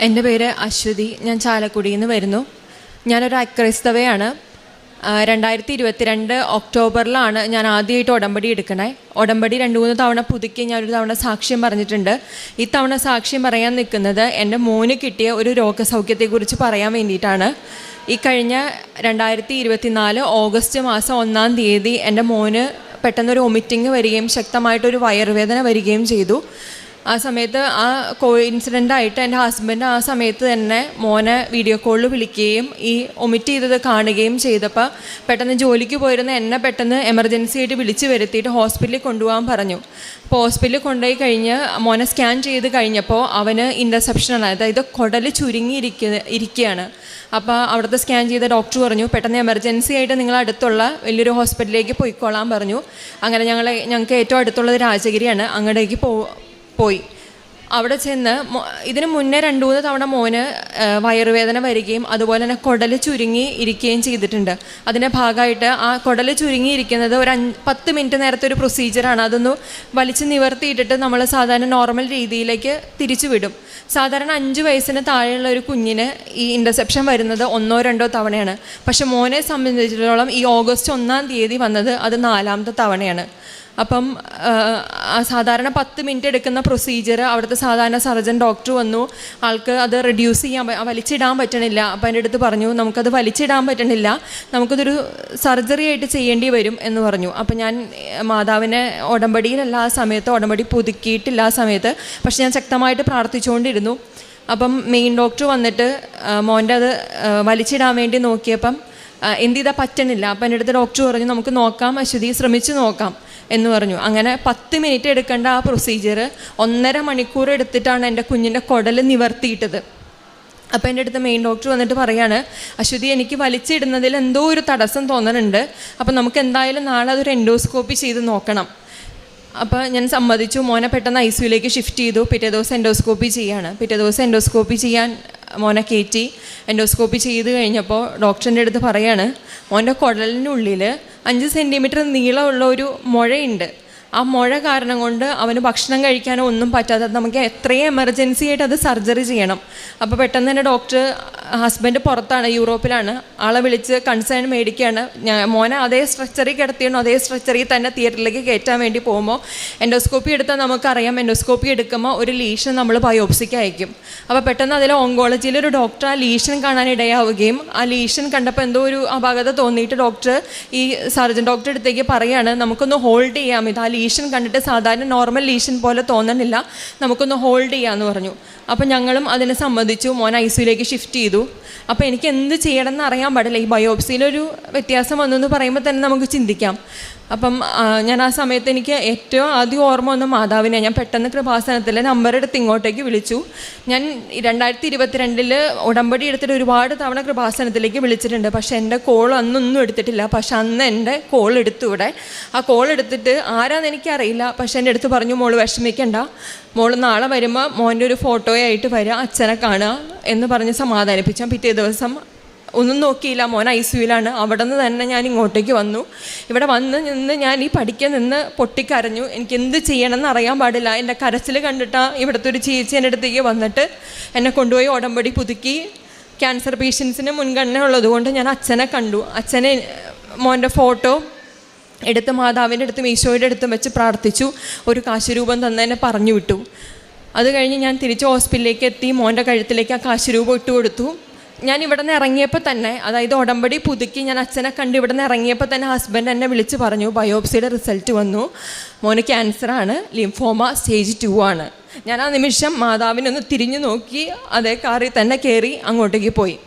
എൻ്റെ പേര് അശ്വതി. ഞാൻ ചാലക്കുടിയിൽ നിന്ന് വരുന്നു. ഞാനൊരു അക്രൈസ്തവയാണ്. 2022 ഒക്ടോബറിലാണ് ഞാൻ ആദ്യമായിട്ട് ഉടമ്പടി എടുക്കണേ. ഉടമ്പടി 2-3 തവണ പുതുക്കി ഞാനൊരു തവണ സാക്ഷ്യം പറഞ്ഞിട്ടുണ്ട്. ഇത്തവണ സാക്ഷ്യം പറയാൻ നിൽക്കുന്നത് എൻ്റെ മോന് കിട്ടിയ ഒരു രോഗസൗഖ്യത്തെക്കുറിച്ച് പറയാൻ വേണ്ടിയിട്ടാണ്. ഈ കഴിഞ്ഞ 2024 ഓഗസ്റ്റ് മാസം 1-ാം തീയതി എൻ്റെ മോന് പെട്ടെന്നൊരു വൊമിറ്റിങ് വരികയും ശക്തമായിട്ടൊരു വയറുവേദന വരികയും ചെയ്തു. ആ സമയത്ത് ഇൻസിഡൻ്റായിട്ട് എൻ്റെ ഹസ്ബൻഡ് ആ സമയത്ത് തന്നെ മോനെ വീഡിയോ കോളിൽ വിളിക്കുകയും ഈ ഒമിറ്റ് ചെയ്തത് കാണുകയും ചെയ്തപ്പോൾ പെട്ടെന്ന് ജോലിക്ക് പോയിരുന്ന എന്നെ പെട്ടെന്ന് എമർജൻസി ആയിട്ട് വിളിച്ച് വരുത്തിയിട്ട് ഹോസ്പിറ്റലിൽ കൊണ്ടുപോകാൻ പറഞ്ഞു. അപ്പോൾ ഹോസ്പിറ്റലിൽ കൊണ്ടുപോയി കഴിഞ്ഞ് മോനെ സ്കാൻ ചെയ്ത് കഴിഞ്ഞപ്പോൾ അവന് ഇൻ്റർസെപ്ഷനാണ്, അതായത് കുടൽ ഇരിക്കുകയാണ്. അപ്പോൾ അവിടുത്തെ സ്കാൻ ചെയ്ത ഡോക്ടർ പറഞ്ഞു പെട്ടെന്ന് എമർജൻസി ആയിട്ട് നിങ്ങൾ അടുത്തുള്ള വലിയൊരു ഹോസ്പിറ്റലിലേക്ക് പോയിക്കോളാൻ പറഞ്ഞു. അങ്ങനെ ഞങ്ങൾക്ക് ഏറ്റവും അടുത്തുള്ളത് രാജഗിരിയാണ്. അങ്ങോട്ടേക്ക് പോയി. അവിടെ ചെന്ന് ഇതിന് മുന്നേ 2-3 തവണ മോന് വയറുവേദന വരികയും അതുപോലെ തന്നെ കുടൽ ചുരുങ്ങി ഇരിക്കുകയും ചെയ്തിട്ടുണ്ട്. അതിൻ്റെ ഭാഗമായിട്ട് ആ കുടൽ ചുരുങ്ങിയിരിക്കുന്നത് ഒരു 10 മിനിറ്റ് നേരത്തെ ഒരു പ്രൊസീജിയറാണ്. അതൊന്ന് വലിച്ച് നിവർത്തിയിട്ടിട്ട് നമ്മൾ സാധാരണ നോർമൽ രീതിയിലേക്ക് തിരിച്ചു വിടും. സാധാരണ 5 വയസ്സിന് താഴെയുള്ള ഒരു കുഞ്ഞിന് ഈ ഇൻ്റർസെപ്ഷൻ വരുന്നത് 1-2 തവണയാണ്. പക്ഷെ മോനെ സംബന്ധിച്ചിടത്തോളം ഈ ഓഗസ്റ്റ് 1-ാം തീയതി വന്നത് അത് 4-ാമത്തെ തവണയാണ്. അപ്പം സാധാരണ 10 മിനിറ്റ് എടുക്കുന്ന പ്രൊസീജിയർ അവിടുത്തെ സാധാരണ സർജൻ ഡോക്ടർ വന്നു. ആൾക്ക് അത് റെഡ്യൂസ് വലിച്ചിടാൻ പറ്റണില്ല. അപ്പം എൻ്റെ അടുത്ത് പറഞ്ഞു നമുക്കത് വലിച്ചിടാൻ പറ്റണില്ല, നമുക്കതൊരു സർജറി ആയിട്ട് ചെയ്യേണ്ടി വരും എന്ന് പറഞ്ഞു. അപ്പം ഞാൻ മാതാവിനെ ഉടമ്പടിയിലല്ല ആ സമയത്ത്, ഉടമ്പടി പുതുക്കിയിട്ടില്ല ആ സമയത്ത്, പക്ഷെ ഞാൻ ശക്തമായിട്ട് പ്രാർത്ഥിച്ചുകൊണ്ടിരുന്നു. അപ്പം മെയിൻ ഡോക്ടർ വന്നിട്ട് മോൻ്റെ അത് വലിച്ചിടാൻ വേണ്ടി നോക്കിയപ്പം എന്തിതാ പറ്റണില്ല. അപ്പം എൻ്റെ അടുത്ത് ഡോക്ടർ പറഞ്ഞു നമുക്ക് നോക്കാം അശ്വതി, ശ്രമിച്ച് നോക്കാം എന്ന് പറഞ്ഞു. അങ്ങനെ 10 മിനിറ്റ് എടുക്കേണ്ട ആ പ്രൊസീജിയർ 1.5 മണിക്കൂർ എടുത്തിട്ടാണ് എൻ്റെ കുഞ്ഞിൻ്റെ കുടൽ നിവർത്തിയിട്ടത്. അപ്പോൾ എൻ്റെ അടുത്ത് മെയിൻ ഡോക്ടർ വന്നിട്ട് പറയാണ് അശ്വതി എനിക്ക് വലിച്ചിടുന്നതിൽ എന്തോ ഒരു തടസ്സം തോന്നുന്നുണ്ട്, അപ്പം നമുക്ക് എന്തായാലും നാളെ അതൊരു എൻഡോസ്കോപ്പി ചെയ്ത് നോക്കണം. അപ്പോൾ ഞാൻ സമ്മതിച്ചു. മോനെ പെട്ടെന്ന് ICUലേക്ക് ഷിഫ്റ്റ് ചെയ്തു. പിറ്റേ ദിവസം എൻഡോസ്കോപ്പി ചെയ്യാണ്. പിറ്റേ ദിവസം എൻഡോസ്കോപ്പി ചെയ്യാൻ മോനെ കയറ്റി. എൻഡോസ്കോപ്പി ചെയ്ത് കഴിഞ്ഞപ്പോൾ ഡോക്ടറിൻ്റെ അടുത്ത് പറയാണ് മോൻ്റെ കുടലിനുള്ളിൽ 5 സെൻറ്റിമീറ്റർ നീളമുള്ള ഒരു മുഴയുണ്ട്. ആ മുഴ കാരണം കൊണ്ട് അവന് ഭക്ഷണം കഴിക്കാനോ ഒന്നും പറ്റാതെ നമുക്ക് എത്രയും എമർജൻസി ആയിട്ട് അത് സർജറി ചെയ്യണം. അപ്പോൾ പെട്ടെന്ന് തന്നെ ഡോക്ടർ, ഹസ്ബൻഡ് പുറത്താണ്, യൂറോപ്പിലാണ്, ആളെ വിളിച്ച് കൺസേൺ മേടിക്കുകയാണ്. മോനെ അതേ സ്ട്രക്ചറിൽ കിടത്തിയണോ അതേ സ്ട്രക്ചറിൽ തന്നെ തിയേറ്ററിലേക്ക് കയറ്റാൻ വേണ്ടി പോകുമ്പോൾ എൻഡോസ്കോപ്പി എടുത്താൽ നമുക്കറിയാം എൻഡോസ്കോപ്പി എടുക്കുമ്പോൾ ഒരു ലീഷൻ നമ്മൾ ബയോപ്സിക്ക് അയക്കും. അപ്പോൾ പെട്ടെന്ന് അതിൽ ഓങ്കോളജിയിലൊരു ഡോക്ടർ ആ ലീഷൻ കാണാൻ ഇടയാവുകയും ആ ലീഷൻ കണ്ടപ്പോൾ എന്തോ ഒരു അപാകത തോന്നിയിട്ട് ഡോക്ടർ ഈ സർജൻ ഡോക്ടറെ അടുത്തേക്ക് പറയാണ് നമുക്കൊന്ന് ഹോൾഡ് ചെയ്യാം, ഇത് ആ ലീഷൻ കണ്ടിട്ട് സാധാരണ നോർമൽ ലീഷൻ പോലെ തോന്നണില്ല, നമുക്കൊന്ന് ഹോൾഡ് ചെയ്യാമെന്ന് പറഞ്ഞു. അപ്പം ഞങ്ങളും അതിനെ സമ്മതിച്ചു. മോൻ ICUലേക്ക് ഷിഫ്റ്റ് ചെയ്തു. അപ്പോൾ എനിക്ക് എന്ത് ചെയ്യണമെന്ന് അറിയാൻ പാടില്ല. ഈ ബയോപ്സിയിലൊരു വ്യത്യാസം വന്നെന്ന് പറയുമ്പോൾ തന്നെ നമുക്ക് ചിന്തിക്കാം. അപ്പം ഞാൻ ആ സമയത്ത് എനിക്ക് ഏറ്റവും ആദ്യം ഓർമ്മ വന്ന മാതാവിനെ. ഞാൻ പെട്ടെന്ന് കൃപാസനത്തിലെ നമ്പർ എടുത്ത് ഇങ്ങോട്ടേക്ക് വിളിച്ചു. ഞാൻ 2022 ഉടമ്പടി എടുത്തിട്ട് ഒരുപാട് തവണ കൃപാസനത്തിലേക്ക് വിളിച്ചിട്ടുണ്ട്, പക്ഷെ എൻ്റെ കോൾ അന്നൊന്നും എടുത്തിട്ടില്ല. പക്ഷെ അന്ന് എൻ്റെ കോൾ എടുത്തു. ഇവിടെ ആ കോൾ എടുത്തിട്ട് ആരാന്ന് എനിക്കറിയില്ല, പക്ഷെ എൻ്റെ അടുത്ത് പറഞ്ഞു മോള് വിഷമിക്കണ്ട, മോള് നാളെ വരുമ്പോൾ മോൻ്റെ ഒരു ഫോട്ടോയായിട്ട് വരിക, അച്ഛനെ കാണുക എന്ന് പറഞ്ഞ് സമാധാനിപ്പിച്ചാൽ പിറ്റേ ദിവസം ഒന്നും നോക്കിയില്ല, മോൻ ICUലാണ്. അവിടെ നിന്ന് തന്നെ ഞാൻ ഇങ്ങോട്ടേക്ക് വന്നു. ഇവിടെ നിന്ന് ഞാൻ ഈ പഠിക്കാൻ നിന്ന് പൊട്ടിക്കരഞ്ഞു. എനിക്ക് എന്ത് ചെയ്യണമെന്ന് അറിയാൻ പാടില്ല. എൻ്റെ കരച്ചിൽ കണ്ടിട്ടാണ് ഇവിടുത്തെ ഒരു ചേച്ചി എൻ്റെ അടുത്തേക്ക് വന്നിട്ട് എന്നെ കൊണ്ടുപോയി ഉടമ്പടി പുതുക്കി. ക്യാൻസർ പേഷ്യൻസിന് മുൻഗണന ഉള്ളതുകൊണ്ട് ഞാൻ അച്ഛനെ കണ്ടു. അച്ഛനെ മോൻ്റെ ഫോട്ടോ എടുത്ത് മാതാവിൻ്റെ അടുത്തും ഈശോയുടെ അടുത്തും വെച്ച് പ്രാർത്ഥിച്ചു. ഒരു കാശുരൂപം തന്നെ പറഞ്ഞു വിട്ടു. അത് കഴിഞ്ഞ് ഞാൻ തിരിച്ച് ഹോസ്പിറ്റലിലേക്ക് എത്തി. മോൻ്റെ കഴുത്തിലേക്ക് ആ കാശുരൂപം ഇട്ട് കൊടുത്തു. ഞാൻ ഇവിടെ നിന്ന് ഇറങ്ങിയപ്പോൾ തന്നെ, അതായത് ഉടമ്പടി പുതുക്കി ഞാൻ അച്ഛനെ കണ്ട് ഇവിടെ നിന്ന് ഇറങ്ങിയപ്പോൾ തന്നെ ഹസ്ബൻഡ് എന്നെ വിളിച്ച് പറഞ്ഞു ബയോപ്സിയുടെ റിസൾട്ട് വന്നു, മോന് ക്യാൻസറാണ്, ലിംഫോമ സ്റ്റേജ് 2 ആണ്. ഞാൻ ആ നിമിഷം മാതാവിനൊന്ന് തിരിഞ്ഞു നോക്കി അതേ കാറിൽ തന്നെ കയറി അങ്ങോട്ടേക്ക് പോയി.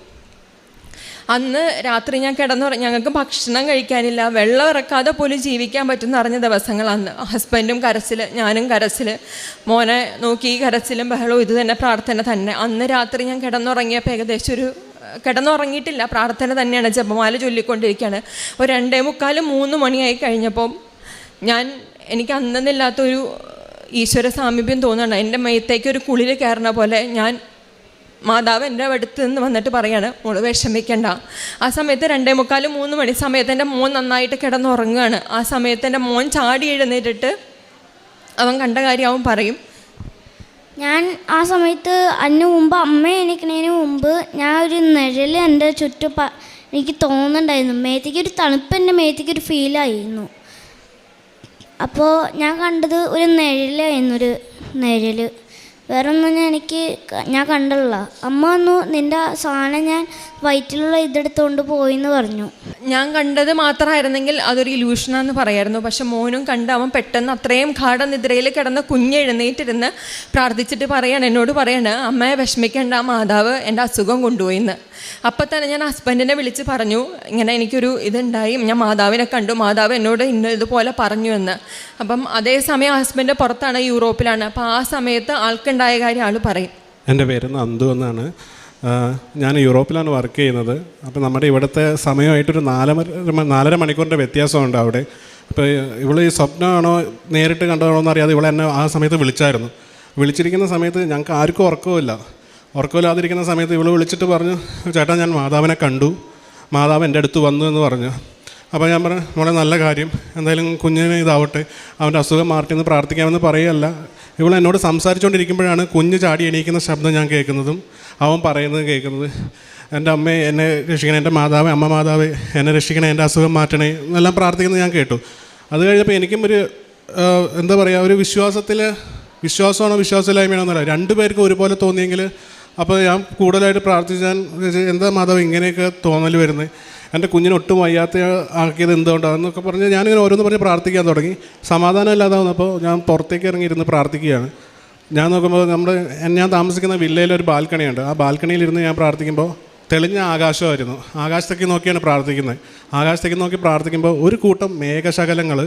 അന്ന് രാത്രി ഞാൻ ഞങ്ങൾക്ക് ഭക്ഷണം കഴിക്കാനില്ല, വെള്ളം ഇറക്കാതെ പോലും ജീവിക്കാൻ പറ്റുമെന്ന് അറിഞ്ഞ ദിവസങ്ങളന്ന്. ഹസ്ബൻഡും കരച്ചിൽ, ഞാനും കരച്ചിൽ, മോനെ നോക്കി കരച്ചിലും ബഹളവും ഇത് തന്നെ പ്രാർത്ഥന തന്നെ. അന്ന് രാത്രി ഞാൻ കിടന്നുറങ്ങിയപ്പോൾ ഏകദേശം കിടന്നുറങ്ങിയിട്ടില്ല, പ്രാർത്ഥന തന്നെയാണ്, ജപമാല ചൊല്ലിക്കൊണ്ടിരിക്കുകയാണ്. ഒരു 2:45-3 മണിയായി കഴിഞ്ഞപ്പോൾ എനിക്ക് അന്നെന്നില്ലാത്തൊരു ഈശ്വര സാമീപ്യം തോന്നുകയാണ്. എൻ്റെ മേത്തേക്കൊരു കുളിൽ കയറുന്ന പോലെ മാതാവ് എൻ്റെ അടുത്ത് നിന്ന് വന്നിട്ട് പറയാണ് മോള് വിഷമിക്കണ്ട. ആ സമയത്ത് 2:45-3 മണി സമയത്ത് എൻ്റെ മോൻ നന്നായിട്ട് കിടന്നുറങ്ങുകയാണ്. ആ സമയത്ത് എൻ്റെ മോൻ ചാടി എഴുന്നേറ്റിട്ട് അവൻ കണ്ട കാര്യം അവൻ പറയും. ഞാൻ ആ സമയത്ത് അതിന് മുമ്പ് അമ്മ എണീക്കുന്നതിന് മുമ്പ് ഞാൻ ഒരു നിഴൽ എൻ്റെ ചുറ്റും എനിക്ക് തോന്നുന്നുണ്ടായിരുന്നു. മേത്തേക്ക് ഒരു തണുപ്പ് എൻ്റെ മേത്തേക്ക് ഒരു ഫീലായിരുന്നു. അപ്പോൾ ഞാൻ കണ്ടത് ഒരു നിഴലായിരുന്നു, ഒരു നിഴൽ. വേറെ ഒന്നും ഞാൻ കണ്ടില്ല. അമ്മ വന്നു, നിൻ്റെ സാധനം ഞാൻ വയറ്റിലുള്ള ഇതെടുത്തുകൊണ്ട് പോയി എന്ന് പറഞ്ഞു. ഞാൻ കണ്ടത് മാത്രമായിരുന്നെങ്കിൽ അതൊരു ഇലൂഷനാന്ന് പറയായിരുന്നു. പക്ഷെ മോനും കണ്ട് അവൻ പെട്ടെന്ന് അത്രയും ഗാഢനിദ്രയിൽ കിടന്ന് എഴുന്നേറ്റിരുന്ന് പ്രാർത്ഥിച്ചിട്ട് എന്നോട് പറയാണ്, അമ്മയെ വിഷമിക്കേണ്ട, മാതാവ് എൻ്റെ അസുഖം കൊണ്ടുപോയിന്ന്. അപ്പം തന്നെ ഞാൻ ഹസ്ബൻഡിനെ വിളിച്ച് പറഞ്ഞു, ഇങ്ങനെ എനിക്കൊരു ഇതുണ്ടായി, ഞാൻ മാതാവിനെ കണ്ടു, മാതാവ് എന്നോട് ഇതുപോലെ പറഞ്ഞു എന്ന്. അപ്പം അതേസമയം ഹസ്ബൻഡ് പുറത്താണ്, യൂറോപ്പിലാണ്. അപ്പം ആ സമയത്ത് ആൾക്കുണ്ടായ കാര്യം ആൾ പറയും. എൻ്റെ പേര് നന്ദു എന്നാണ്. ഞാൻ യൂറോപ്പിലാണ് വർക്ക് ചെയ്യുന്നത്. അപ്പോൾ നമ്മുടെ ഇവിടുത്തെ സമയമായിട്ടൊരു 4.5 മണിക്കൂറിൻ്റെ വ്യത്യാസമുണ്ട് അവിടെ. അപ്പോൾ ഇവൾ ഈ സ്വപ്നമാണോ നേരിട്ട് കണ്ടതാണോ എന്നറിയാതെ ഇവളെ എന്നെ ആ സമയത്ത് വിളിച്ചായിരുന്നു. വിളിച്ചിരിക്കുന്ന സമയത്ത് ഞങ്ങൾക്ക് ആർക്കും ഉറക്കമില്ലാതിരിക്കുന്ന സമയത്ത് ഇവൾ വിളിച്ചിട്ട് പറഞ്ഞു, ചേട്ടാ ഞാൻ മാതാവിനെ കണ്ടു, മാതാവ് എൻ്റെ അടുത്ത് വന്നു എന്ന് പറഞ്ഞു. അപ്പോൾ ഞാൻ പറഞ്ഞു, മോളെ നല്ല കാര്യം, എന്തായാലും കുഞ്ഞിന് ഇതാവട്ടെ, അവൻ്റെ അസുഖം മാറട്ടെന്ന് പ്രാർത്ഥിക്കാമെന്ന് പറയുകയല്ല. ഇവൾ എന്നോട് സംസാരിച്ചുകൊണ്ടിരിക്കുമ്പോഴാണ് കുഞ്ഞ് ചാടി എണീക്കുന്ന ശബ്ദം ഞാൻ കേൾക്കുന്നതും അവൻ പറയുന്നത് കേൾക്കുന്നത്. എൻ്റെ അമ്മയെ എന്നെ രക്ഷിക്കണേ, എൻ്റെ മാതാവേ, അമ്മ മാതാവേ എന്നെ രക്ഷിക്കണേ, എൻ്റെ അസുഖം മാറ്റണേ എന്നെല്ലാം പ്രാർത്ഥിക്കുന്നത് ഞാൻ കേട്ടു. അത് കഴിഞ്ഞപ്പോൾ എനിക്കും ഒരു എന്താ പറയുക, ഒരു വിശ്വാസമാണോ വിശ്വാസമില്ലായ്മയാണോ എന്നല്ല, രണ്ടുപേർക്കും ഒരുപോലെ തോന്നിയെങ്കിൽ അപ്പോൾ ഞാൻ കൂടുതലായിട്ട് പ്രാർത്ഥിച്ചാൽ എന്താ മാതാവ് ഇങ്ങനെയൊക്കെ തോന്നൽ വരുന്നത്, എൻ്റെ കുഞ്ഞിന് ഒട്ടും വയ്യാത്ത ആക്കിയത് എന്തുകൊണ്ടാണെന്നൊക്കെ പറഞ്ഞ് ഞാനിങ്ങനെ ഓരോന്ന് പറഞ്ഞ് പ്രാർത്ഥിക്കാൻ തുടങ്ങി. സമാധാനം ഇല്ലാതെ വന്നപ്പോൾ ഞാൻ പുറത്തേക്ക് ഇറങ്ങിയിരുന്ന് പ്രാർത്ഥിക്കുകയാണ്. ഞാൻ നോക്കുമ്പോൾ ഞാൻ താമസിക്കുന്ന വില്ലയിലൊരു ബാൽക്കണിയുണ്ട്. ആ ബാൽക്കണിയിലിരുന്ന് ഞാൻ പ്രാർത്ഥിക്കുമ്പോൾ തെളിഞ്ഞ ആകാശമായിരുന്നു. ആകാശത്തേക്ക് നോക്കിയാണ് പ്രാർത്ഥിക്കുന്നത്. ആകാശത്തേക്ക് നോക്കി പ്രാർത്ഥിക്കുമ്പോൾ ഒരു കൂട്ടം മേഘശകലങ്ങൾ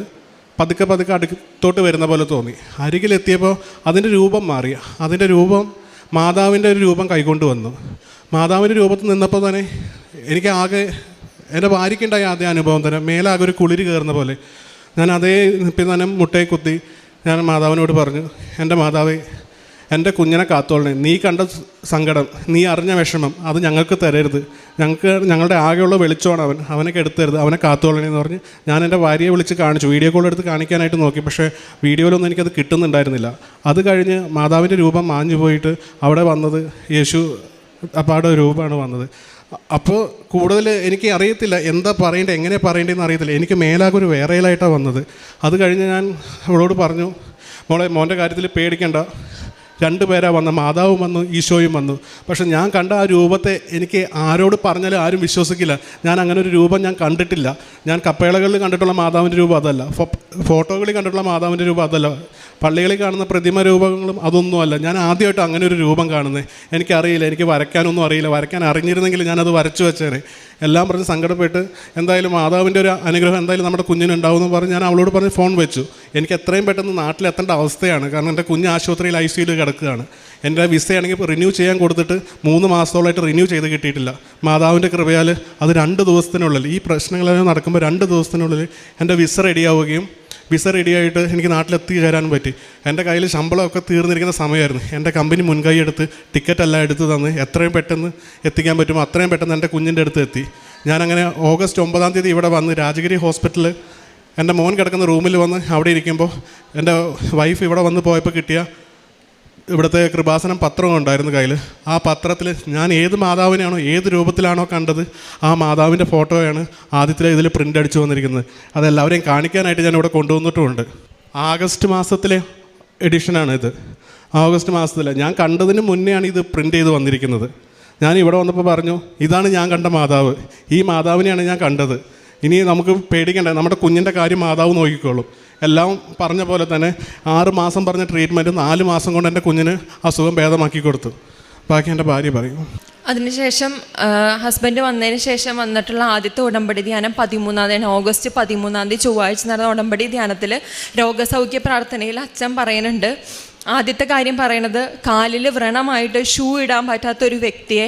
പതുക്കെ അടുത്തോട്ട് വരുന്ന പോലെ തോന്നി. അരികിലെത്തിയപ്പോൾ അതിൻ്റെ രൂപം മാറി. അതിൻ്റെ രൂപം മാതാവിൻ്റെ ഒരു രൂപം കൈകൊണ്ട് വന്നു. മാതാവിൻ്റെ രൂപത്തിൽ നിന്നപ്പോൾ തന്നെ എനിക്ക് എൻ്റെ ഭാര്യയ്ക്കുണ്ടായ ആദ്യ അനുഭവം തന്നെ മേലാകെ ഒരു കുളിര് കയറുന്ന പോലെ. ഞാൻ അതേ നിപ്പിൽ തന്നെ മുട്ടയെ കുത്തി ഞാൻ മാതാവിനോട് പറഞ്ഞു, എൻ്റെ മാതാവേ, എൻ്റെ കുഞ്ഞിനെ കാത്തോളണേ, നീ കണ്ട സങ്കടം, നീ അറിഞ്ഞ വിഷമം അത് ഞങ്ങൾക്ക് തരരുത്, ഞങ്ങളുടെ ആകെയുള്ള വെളിച്ചമാണ് അവനൊക്കെ എടുത്തരുത്, അവനെ കാത്തോളണേ എന്ന് പറഞ്ഞ് ഞാൻ എൻ്റെ ഭാര്യയെ വിളിച്ച് കാണിച്ചു. വീഡിയോ കോൾ എടുത്ത് കാണിക്കാനായിട്ട് നോക്കി, പക്ഷേ വീഡിയോയിലൊന്നും എനിക്കത് കിട്ടുന്നുണ്ടായിരുന്നില്ല. അത് കഴിഞ്ഞ് മാതാവിൻ്റെ രൂപം മാഞ്ഞു പോയിട്ട് അവിടെ വന്നത് യേശു അപ്പാടെ രൂപമാണ് വന്നത്. അപ്പോൾ കൂടുതൽ എനിക്ക് അറിയത്തില്ല എന്താ പറയേണ്ടത്, എങ്ങനെ പറയേണ്ടതെന്ന് അറിയത്തില്ല. എനിക്ക് മേലാകെ ഒരു വേറെയിലായിട്ടാണ് വന്നത്. അത് കഴിഞ്ഞ് ഞാൻ അവളോട് പറഞ്ഞു, മോൻ്റെ കാര്യത്തിൽ പേടിക്കണ്ട, 2 പേരാണ് വന്നത്, മാതാവും വന്നു, ഈശോയും വന്നു. പക്ഷെ ഞാൻ കണ്ട ആ രൂപത്തെ എനിക്ക് ആരോട് പറഞ്ഞാലും ആരും വിശ്വസിക്കില്ല. ഞാൻ അങ്ങനെ ഒരു രൂപം ഞാൻ കണ്ടിട്ടില്ല. ഞാൻ കപ്പേളകളിൽ കണ്ടിട്ടുള്ള മാതാവിൻ്റെ രൂപം അതല്ല, ഫോട്ടോകളിൽ കണ്ടിട്ടുള്ള മാതാവിൻ്റെ രൂപം അതല്ല, പള്ളികളിൽ കാണുന്ന പ്രതിമ രൂപങ്ങളും അതൊന്നുമല്ല. ഞാൻ ആദ്യമായിട്ട് അങ്ങനെ ഒരു രൂപം കാണുന്നത്. എനിക്കറിയില്ല, എനിക്ക് വരയ്ക്കാനൊന്നും അറിയില്ല. വരയ്ക്കാൻ അറിഞ്ഞിരുന്നെങ്കിൽ ഞാനത് വരച്ചു വെച്ചേനെ. എല്ലാം പറഞ്ഞ് സങ്കടപ്പെട്ട് എന്തായാലും മാതാവിൻ്റെ ഒരു അനുഗ്രഹം എന്തായാലും നമ്മുടെ കുഞ്ഞിനുണ്ടാവുമെന്ന് പറഞ്ഞ് ഞാൻ അവളോട് പറഞ്ഞ് ഫോൺ വെച്ചു. എനിക്ക് എത്രയും പെട്ടെന്ന് നാട്ടിലെത്തേണ്ട അവസ്ഥയാണ്. കാരണം എൻ്റെ കുഞ്ഞ് ആശുപത്രിയിൽ ICUയിൽ കിടക്കുകയാണ്. എൻ്റെ വിസയാണെങ്കിൽ റിന്യൂ ചെയ്യാൻ കൊടുത്തിട്ട് 3 മാസത്തോളമായിട്ട് റിന്യൂ ചെയ്ത് കിട്ടിയിട്ടില്ല. മാതാവിൻ്റെ കൃപയാൽ അത് 2 ദിവസത്തിനുള്ളിൽ, ഈ പ്രശ്നങ്ങളെല്ലാം നടക്കുമ്പോൾ 2 ദിവസത്തിനുള്ളിൽ എൻ്റെ വിസ റെഡിയാവുകയും വിസ റെഡിയായിട്ട് എനിക്ക് നാട്ടിലെത്തി ചേരാനും പറ്റി. എൻ്റെ കയ്യിൽ ശമ്പളമൊക്കെ തീർന്നിരിക്കുന്ന സമയമായിരുന്നു. എൻ്റെ കമ്പനി മുൻകൈ എടുത്ത് ടിക്കറ്റ് എല്ലാം എടുത്ത് തന്ന് എത്രയും പെട്ടെന്ന് എത്തിക്കാൻ പറ്റുമോ അത്രയും പെട്ടെന്ന് എൻ്റെ കുഞ്ഞിൻ്റെ അടുത്ത് എത്തി. ഞാനങ്ങനെ ഓഗസ്റ്റ് 9-ാം തീയതി ഇവിടെ വന്ന് രാജഗിരി ഹോസ്പിറ്റലിൽ എൻ്റെ മോൻ കിടക്കുന്ന റൂമിൽ വന്ന് അവിടെ ഇരിക്കുമ്പോൾ എൻ്റെ വൈഫ് ഇവിടെ വന്ന് പോയപ്പോൾ കിട്ടിയ ഇവിടുത്തെ കൃപാസനം പത്രം ഉണ്ടായിരുന്നു കയ്യിൽ. ആ പത്രത്തിൽ ഞാൻ ഏത് മാതാവിനെയാണോ ഏത് രൂപത്തിലാണോ കണ്ടത് ആ മാതാവിൻ്റെ ഫോട്ടോയാണ് ആദ്യത്തിലെ ഇതിൽ പ്രിൻ്റ് അടിച്ചു വന്നിരിക്കുന്നത്. അതെല്ലാവരെയും കാണിക്കാനായിട്ട് ഞാൻ ഇവിടെ കൊണ്ടുവന്നിട്ടുമുണ്ട്. ആഗസ്റ്റ് മാസത്തിലെ എഡിഷനാണ് ഇത്. ആഗസ്റ്റ് മാസത്തിലെ ഞാൻ കണ്ടതിന് മുന്നെയാണ് ഇത് പ്രിൻ്റ് ചെയ്ത് വന്നിരിക്കുന്നത്. ഞാൻ ഇവിടെ വന്നപ്പോൾ പറഞ്ഞു, ഇതാണ് ഞാൻ കണ്ട മാതാവ്, ഈ മാതാവിനെയാണ് ഞാൻ കണ്ടത്. ഇനി നമുക്ക് പേടിക്കണ്ട, നമ്മുടെ കുഞ്ഞിൻ്റെ കാര്യം മാതാവ് നോക്കിക്കോളും. എല്ലാം പറഞ്ഞ പോലെ തന്നെ 6 മാസം പറഞ്ഞ ട്രീറ്റ്മെൻറ്റ് 4 മാസം കൊണ്ട് എൻ്റെ കുഞ്ഞിന് അസുഖം ഭേദമാക്കി കൊടുത്തു. ബാക്കി എൻ്റെ ഭാര്യ പറയും. അതിനുശേഷം ഹസ്ബൻഡ് വന്നതിന് ശേഷം വന്നിട്ടുള്ള ആദ്യത്തെ ഉടമ്പടി ധ്യാനം 13-ാം തീയതി, ഓഗസ്റ്റ് 13-ാം തീയതി ചൊവ്വാഴ്ച നടന്ന ഉടമ്പടി ധ്യാനത്തിൽ രോഗസൗഖ്യ പ്രാർത്ഥനയിൽ അച്ഛൻ പറയുന്നുണ്ട്, ആദ്യത്തെ കാര്യം പറയണത് കാലിൽ വ്രണമായിട്ട് ഷൂ ഇടാൻ പറ്റാത്തൊരു വ്യക്തിയെ,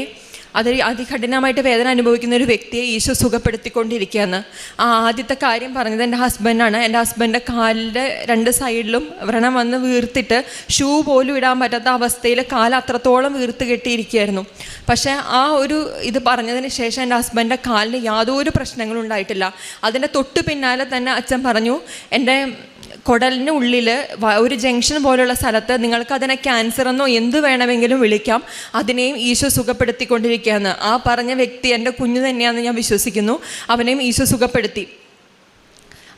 അതികഠിനമായിട്ട് വേദന അനുഭവിക്കുന്ന ഒരു വ്യക്തിയെ ഈശോ സുഖപ്പെടുത്തിക്കൊണ്ടിരിക്കുകയെന്ന്. ആ ആദ്യത്തെ കാര്യം പറഞ്ഞത് എൻ്റെ ഹസ്ബൻഡാണ്. എൻ്റെ ഹസ്ബൻഡിൻ്റെ കാലിൻ്റെ 2 സൈഡിലും വ്രണം വന്ന് വീർത്തിട്ട് ഷൂ പോലും ഇടാൻ പറ്റാത്ത അവസ്ഥയിൽ കാല് അത്രത്തോളം വീർത്ത് കെട്ടിയിരിക്കുകയായിരുന്നു. പക്ഷേ ആ ഒരു ഇത് പറഞ്ഞതിന് ശേഷം എൻ്റെ ഹസ്ബൻഡിൻ്റെ കാലിന് യാതൊരു പ്രശ്നങ്ങളും ഉണ്ടായിട്ടില്ല. അതിൻ്റെ തൊട്ട് പിന്നാലെ തന്നെ അച്ഛൻ പറഞ്ഞു, എൻ്റെ കുടലിന് ഉള്ളിൽ ഒരു ജംഗ്ഷൻ പോലുള്ള സ്ഥലത്ത് നിങ്ങൾക്ക് അതിനെ ക്യാൻസർ എന്നോ എന്ത് വേണമെങ്കിലും വിളിക്കാം, അതിനെയും ഈശോ സുഖപ്പെടുത്തിക്കൊണ്ടിരിക്കുകയെന്ന്. ആ പറഞ്ഞ വ്യക്തി എൻ്റെ കുഞ്ഞു തന്നെയാണെന്ന് ഞാൻ വിശ്വസിക്കുന്നു. അവനെയും ഈശോ സുഖപ്പെടുത്തി.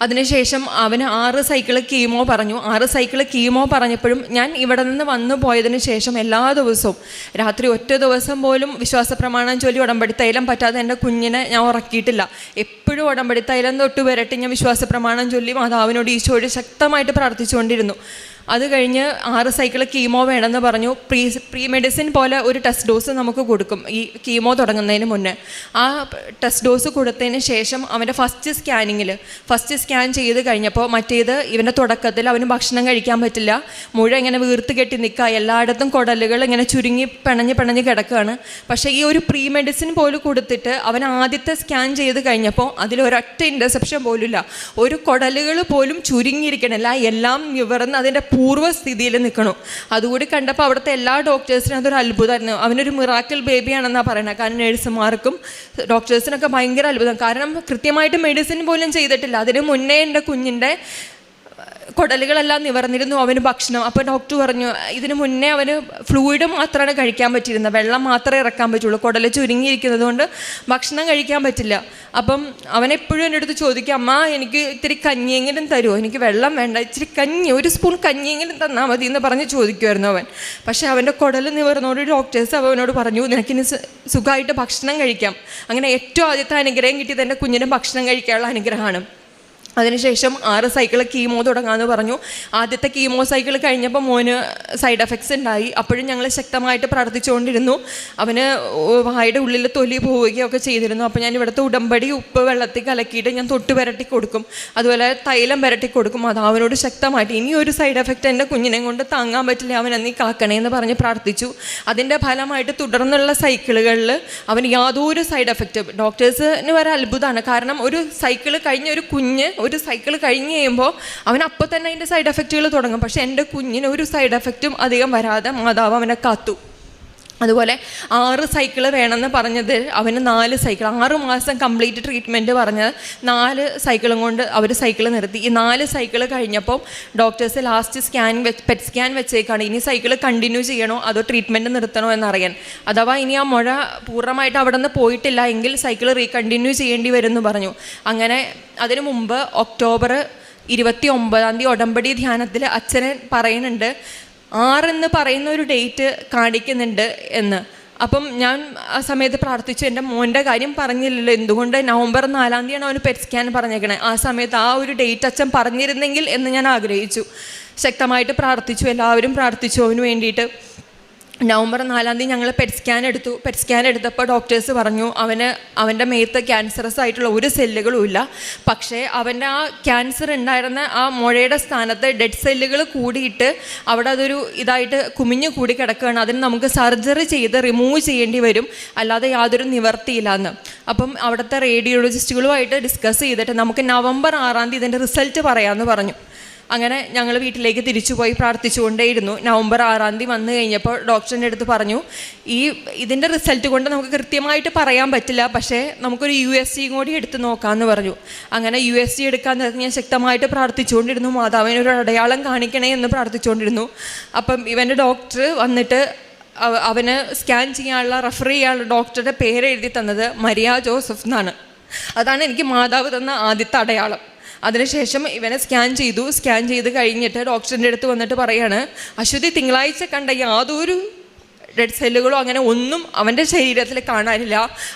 അതിനുശേഷം അവന് 6 സൈക്കിൾ കീമോ പറഞ്ഞു. 6 സൈക്കിൾ കീമോ പറഞ്ഞപ്പോഴും ഞാൻ ഇവിടെ നിന്ന് വന്നു പോയതിന് ശേഷം എല്ലാ ദിവസവും രാത്രി ഒറ്റ ദിവസം പോലും വിശ്വാസ പ്രമാണം ചൊല്ലി ഉടമ്പടി തൈലം പറ്റാതെ എൻ്റെ കുഞ്ഞിനെ ഞാൻ ഉറക്കിയിട്ടില്ല. എപ്പോഴും ഉടമ്പടി തൈലം തൊട്ട് വരട്ടെ ഞാൻ വിശ്വാസ പ്രമാണം ചൊല്ലി മാതാവിനോട് ഈശോയോട് ശക്തമായിട്ട് പ്രാർത്ഥിച്ചുകൊണ്ടിരുന്നു. അത് കഴിഞ്ഞ് 6 സൈക്കിൾ കീമോ വേണമെന്ന് പറഞ്ഞു. പ്രീ മെഡിസിൻ പോലെ ഒരു ടെസ്റ്റ് ഡോസ് നമുക്ക് കൊടുക്കും ഈ കീമോ തുടങ്ങുന്നതിന് മുന്നേ. ആ ടെസ്റ്റ് ഡോസ് കൊടുത്തതിന് ശേഷം അവൻ്റെ ഫസ്റ്റ് സ്കാൻ ചെയ്ത് കഴിഞ്ഞപ്പോൾ മറ്റേത് ഇവൻ്റെ തുടക്കത്തിൽ അവന് ഭക്ഷണം കഴിക്കാൻ പറ്റില്ല, മുഴ ഇങ്ങനെ വീർത്ത് കെട്ടി നിൽക്കുക, എല്ലായിടത്തും കുടലുകൾ ഇങ്ങനെ ചുരുങ്ങി പിണഞ്ഞ് കിടക്കുകയാണ്. പക്ഷേ ഈ ഒരു പ്രീ മെഡിസിൻ പോലും കൊടുത്തിട്ട് അവൻ ആദ്യത്തെ സ്കാൻ ചെയ്ത് കഴിഞ്ഞപ്പോൾ അതിലൊരൊറ്റ ഇൻ്റർസെപ്ഷൻ പോലുമില്ല, ഒരു കുടലുകൾ പോലും ചുരുങ്ങിയിരിക്കണില്ല, എല്ലാം നിവർന്ന് അതിൻ്റെ പൂർവ്വസ്ഥിതിയിൽ നിൽക്കണു. അതുകൂടി കണ്ടപ്പോൾ അവിടുത്തെ എല്ലാ ഡോക്ടേഴ്സിനും അതൊരു അത്ഭുതമായിരുന്നു. അവനൊരു മിറാക്കിൾ ബേബിയാണെന്നാണ് പറയുന്നത്. കാരണം നഴ്സുമാർക്കും ഡോക്ടേഴ്സിനൊക്കെ ഭയങ്കര അത്ഭുതം. കാരണം കൃത്യമായിട്ട് മെഡിസിൻ പോലും ചെയ്തിട്ടില്ല. അതിന് മുന്നേ എൻ്റെ കുഞ്ഞിൻ്റെ കുടലുകളെല്ലാം നിവർന്നിരുന്നു, അവന് ഭക്ഷണം. അപ്പോൾ ഡോക്ടർ പറഞ്ഞു ഇതിന് മുന്നേ അവന് ഫ്ലൂയിഡ് മാത്രമാണ് കഴിക്കാൻ പറ്റിയിരുന്നത്, വെള്ളം മാത്രമേ ഇറക്കാൻ പറ്റുള്ളൂ, കുടൽ ചുരുങ്ങിയിരിക്കുന്നത് കൊണ്ട് ഭക്ഷണം കഴിക്കാൻ പറ്റില്ല. അപ്പം അവനെപ്പോഴും എൻ്റെ അടുത്ത് ചോദിക്കും, അമ്മ എനിക്ക് ഇത്തിരി കഞ്ഞിയെങ്കിലും തരുമോ, എനിക്ക് വെള്ളം വേണ്ട, ഇച്ചിരി കഞ്ഞി, ഒരു സ്പൂൺ കഞ്ഞിയെങ്കിലും തന്നാൽ മതി എന്ന് പറഞ്ഞ് ചോദിക്കുമായിരുന്നു അവൻ. പക്ഷേ അവൻ്റെ കുടൽ നിവർന്നോട് ഡോക്ടേഴ്സ് അവനോട് പറഞ്ഞു നിനക്കിനി സുഖമായിട്ട് ഭക്ഷണം കഴിക്കാം. അങ്ങനെ ഏറ്റവും ആദ്യത്തെ അനുഗ്രഹം കിട്ടിയത് എൻ്റെ കുഞ്ഞിന് ഭക്ഷണം കഴിക്കാനുള്ള അനുഗ്രഹമാണ്. അതിനുശേഷം 6 സൈക്കിൾ കീമോ തുടങ്ങാമെന്ന് പറഞ്ഞു. ആദ്യത്തെ കീമോ സൈക്കിൾ കഴിഞ്ഞപ്പോൾ മോന് സൈഡ് എഫക്ട്സ് ഉണ്ടായി. അപ്പോഴും ഞങ്ങൾ ശക്തമായിട്ട് പ്രാർത്ഥിച്ചുകൊണ്ടിരുന്നു. അവന് വായുടെ ഉള്ളിൽ തൊലി പോവുകയൊക്കെ ചെയ്തിരുന്നു. അപ്പോൾ ഞാൻ ഇവിടുത്തെ ഉടമ്പടി ഉപ്പ് വെള്ളത്തിൽ കലക്കിയിട്ട് ഞാൻ തൊട്ട് പുരട്ടി കൊടുക്കും, അതുപോലെ തൈലം പുരട്ടി കൊടുക്കും. അത് അവനോട് ശക്തമായിട്ട് ഇനി ഒരു സൈഡ് എഫക്റ്റ് എൻ്റെ കുഞ്ഞിനെ കൊണ്ട് താങ്ങാൻ പറ്റില്ല, അവൻ അന്നീ കാക്കണേ എന്ന് പറഞ്ഞ് പ്രാർത്ഥിച്ചു. അതിൻ്റെ ഫലമായിട്ട് തുടർന്നുള്ള സൈക്കിളുകളിൽ അവന് യാതൊരു സൈഡ് എഫക്റ്റ്, ഡോക്ടേഴ്സിന് വരെ അത്ഭുതമാണ്. കാരണം ഒരു സൈക്കിൾ കഴിഞ്ഞ ഒരു കുഞ്ഞ് ഒരു സൈക്കിൾ കഴിഞ്ഞ് കഴിയുമ്പോൾ അവൻ അപ്പോൾ തന്നെ അതിൻ്റെ സൈഡ് എഫക്റ്റുകൾ തുടങ്ങും. പക്ഷേ എൻ്റെ കുഞ്ഞിന് ഒരു സൈഡ് എഫക്റ്റും അധികം വരാതെ മാതാവ് അവനെ കാത്തു. അതുപോലെ 6 സൈക്കിൾ വേണമെന്ന് പറഞ്ഞത് അവന് 4 സൈക്കിൾ, 6 മാസം കംപ്ലീറ്റ് ട്രീറ്റ്മെൻറ്റ് പറഞ്ഞത് 4 സൈക്കിളും കൊണ്ട് അവർ സൈക്കിൾ നിർത്തി. ഈ 4 സൈക്കിൾ കഴിഞ്ഞപ്പോൾ ഡോക്ടേഴ്സ് ലാസ്റ്റ് പെറ്റ് സ്കാൻ വെച്ചേക്കാണ്, ഇനി സൈക്കിൾ കണ്ടിന്യൂ ചെയ്യണോ അതോ ട്രീറ്റ്മെൻറ്റ് നിർത്തണോ എന്നറിയാൻ. അഥവാ ഇനി ആ മുഴ പൂർണ്ണമായിട്ട് അവിടെ നിന്ന് പോയിട്ടില്ല എങ്കിൽ സൈക്കിൾ റീകണ്ടിന്യൂ ചെയ്യേണ്ടി വരുമെന്ന് പറഞ്ഞു. അങ്ങനെ അതിനു മുമ്പ് ഒക്ടോബർ 29 ഉടമ്പടി ധ്യാനത്തിൽ അച്ഛനെ പറയുന്നുണ്ട് 6 എന്ന് പറയുന്ന ഒരു ഡേറ്റ് കാണിക്കുന്നുണ്ട് എന്ന്. അപ്പം ഞാൻ ആ സമയത്ത് പ്രാർത്ഥിച്ചു, എൻ്റെ മോൻ്റെ കാര്യം പറഞ്ഞില്ലല്ലോ, എന്തുകൊണ്ട് നവംബർ 4 അവന് പെറ്റ് സ്കാൻ പറഞ്ഞേക്കണേ, ആ സമയത്ത് ആ ഒരു ഡേറ്റ് അച്ഛൻ പറഞ്ഞിരുന്നെങ്കിൽ എന്ന് ഞാൻ ആഗ്രഹിച്ചു. ശക്തമായിട്ട് പ്രാർത്ഥിച്ചു, എല്ലാവരും പ്രാർത്ഥിച്ചു അവന് വേണ്ടിയിട്ട്. നവംബർ 4 ഞങ്ങൾ പെറ്റ് സ്കാൻ എടുത്തപ്പോൾ ഡോക്ടേഴ്സ് പറഞ്ഞു അവൻ്റെ മേത്ത് ക്യാൻസറസ് ആയിട്ടുള്ള ഒരു സെല്ലുകളും ഇല്ല. പക്ഷേ അവൻ്റെ ആ ക്യാൻസർ ഉണ്ടായിരുന്ന ആ മുഴയുടെ സ്ഥാനത്ത് ഡെഡ് സെല്ലുകൾ കൂടിയിട്ട് അവിടെ അതൊരു ഇതായിട്ട് കുമിഞ്ഞു കൂടി കിടക്കുകയാണ്. അതിന് നമുക്ക് സർജറി ചെയ്ത് റിമൂവ് ചെയ്യേണ്ടി വരും, അല്ലാതെ യാതൊരു നിവർത്തിയില്ല എന്ന്. അപ്പം അവിടുത്തെ റേഡിയോളജിസ്റ്റുകളുമായിട്ട് ഡിസ്കസ് ചെയ്തിട്ട് നമുക്ക് നവംബർ 6 ഇതിൻ്റെ റിസൾട്ട് പറയാമെന്ന് പറഞ്ഞു. അങ്ങനെ ഞങ്ങൾ വീട്ടിലേക്ക് തിരിച്ചുപോയി പ്രാർത്ഥിച്ചുകൊണ്ടേയിരുന്നു. നവംബർ 6 വന്നു കഴിഞ്ഞപ്പോൾ ഡോക്ടറിൻ്റെ അടുത്ത് പറഞ്ഞു ഇതിൻ്റെ റിസൾട്ട് കൊണ്ട് നമുക്ക് കൃത്യമായിട്ട് പറയാൻ പറ്റില്ല, പക്ഷേ നമുക്കൊരു USG കൂടി എടുത്ത് നോക്കാമെന്ന് പറഞ്ഞു. അങ്ങനെ USG എടുക്കാൻ നേരത്തെ ഞാൻ ശക്തമായിട്ട് പ്രാർത്ഥിച്ചുകൊണ്ടിരുന്നു, മാതാവിനൊരു അടയാളം കാണിക്കണേ എന്ന് പ്രാർത്ഥിച്ചുകൊണ്ടിരുന്നു. അപ്പം ഇവൻ്റെ ഡോക്ടർ വന്നിട്ട് അവന് സ്കാൻ ചെയ്യാനുള്ള റെഫർ ചെയ്യാനുള്ള ഡോക്ടറുടെ പേര് എഴുതി തന്നത് മരിയ ജോസഫ് എന്നാണ്. അതാണ് എനിക്ക് മാതാവ് തന്ന ആദ്യത്തെ അടയാളം. അതിനുശേഷം ഇവനെ സ്കാൻ ചെയ്ത് കഴിഞ്ഞിട്ട് ഡോക്ടറിൻ്റെ അടുത്ത് വന്നിട്ട് പറയാണ്, അശ്വതി തിങ്കളാഴ്ച കണ്ട യാതൊരു ഡെഡ് സെല്ലുകളോ അങ്ങനെ ഒന്നും അവൻ്റെ ശരീരത്തിൽ കാണാനില്ല,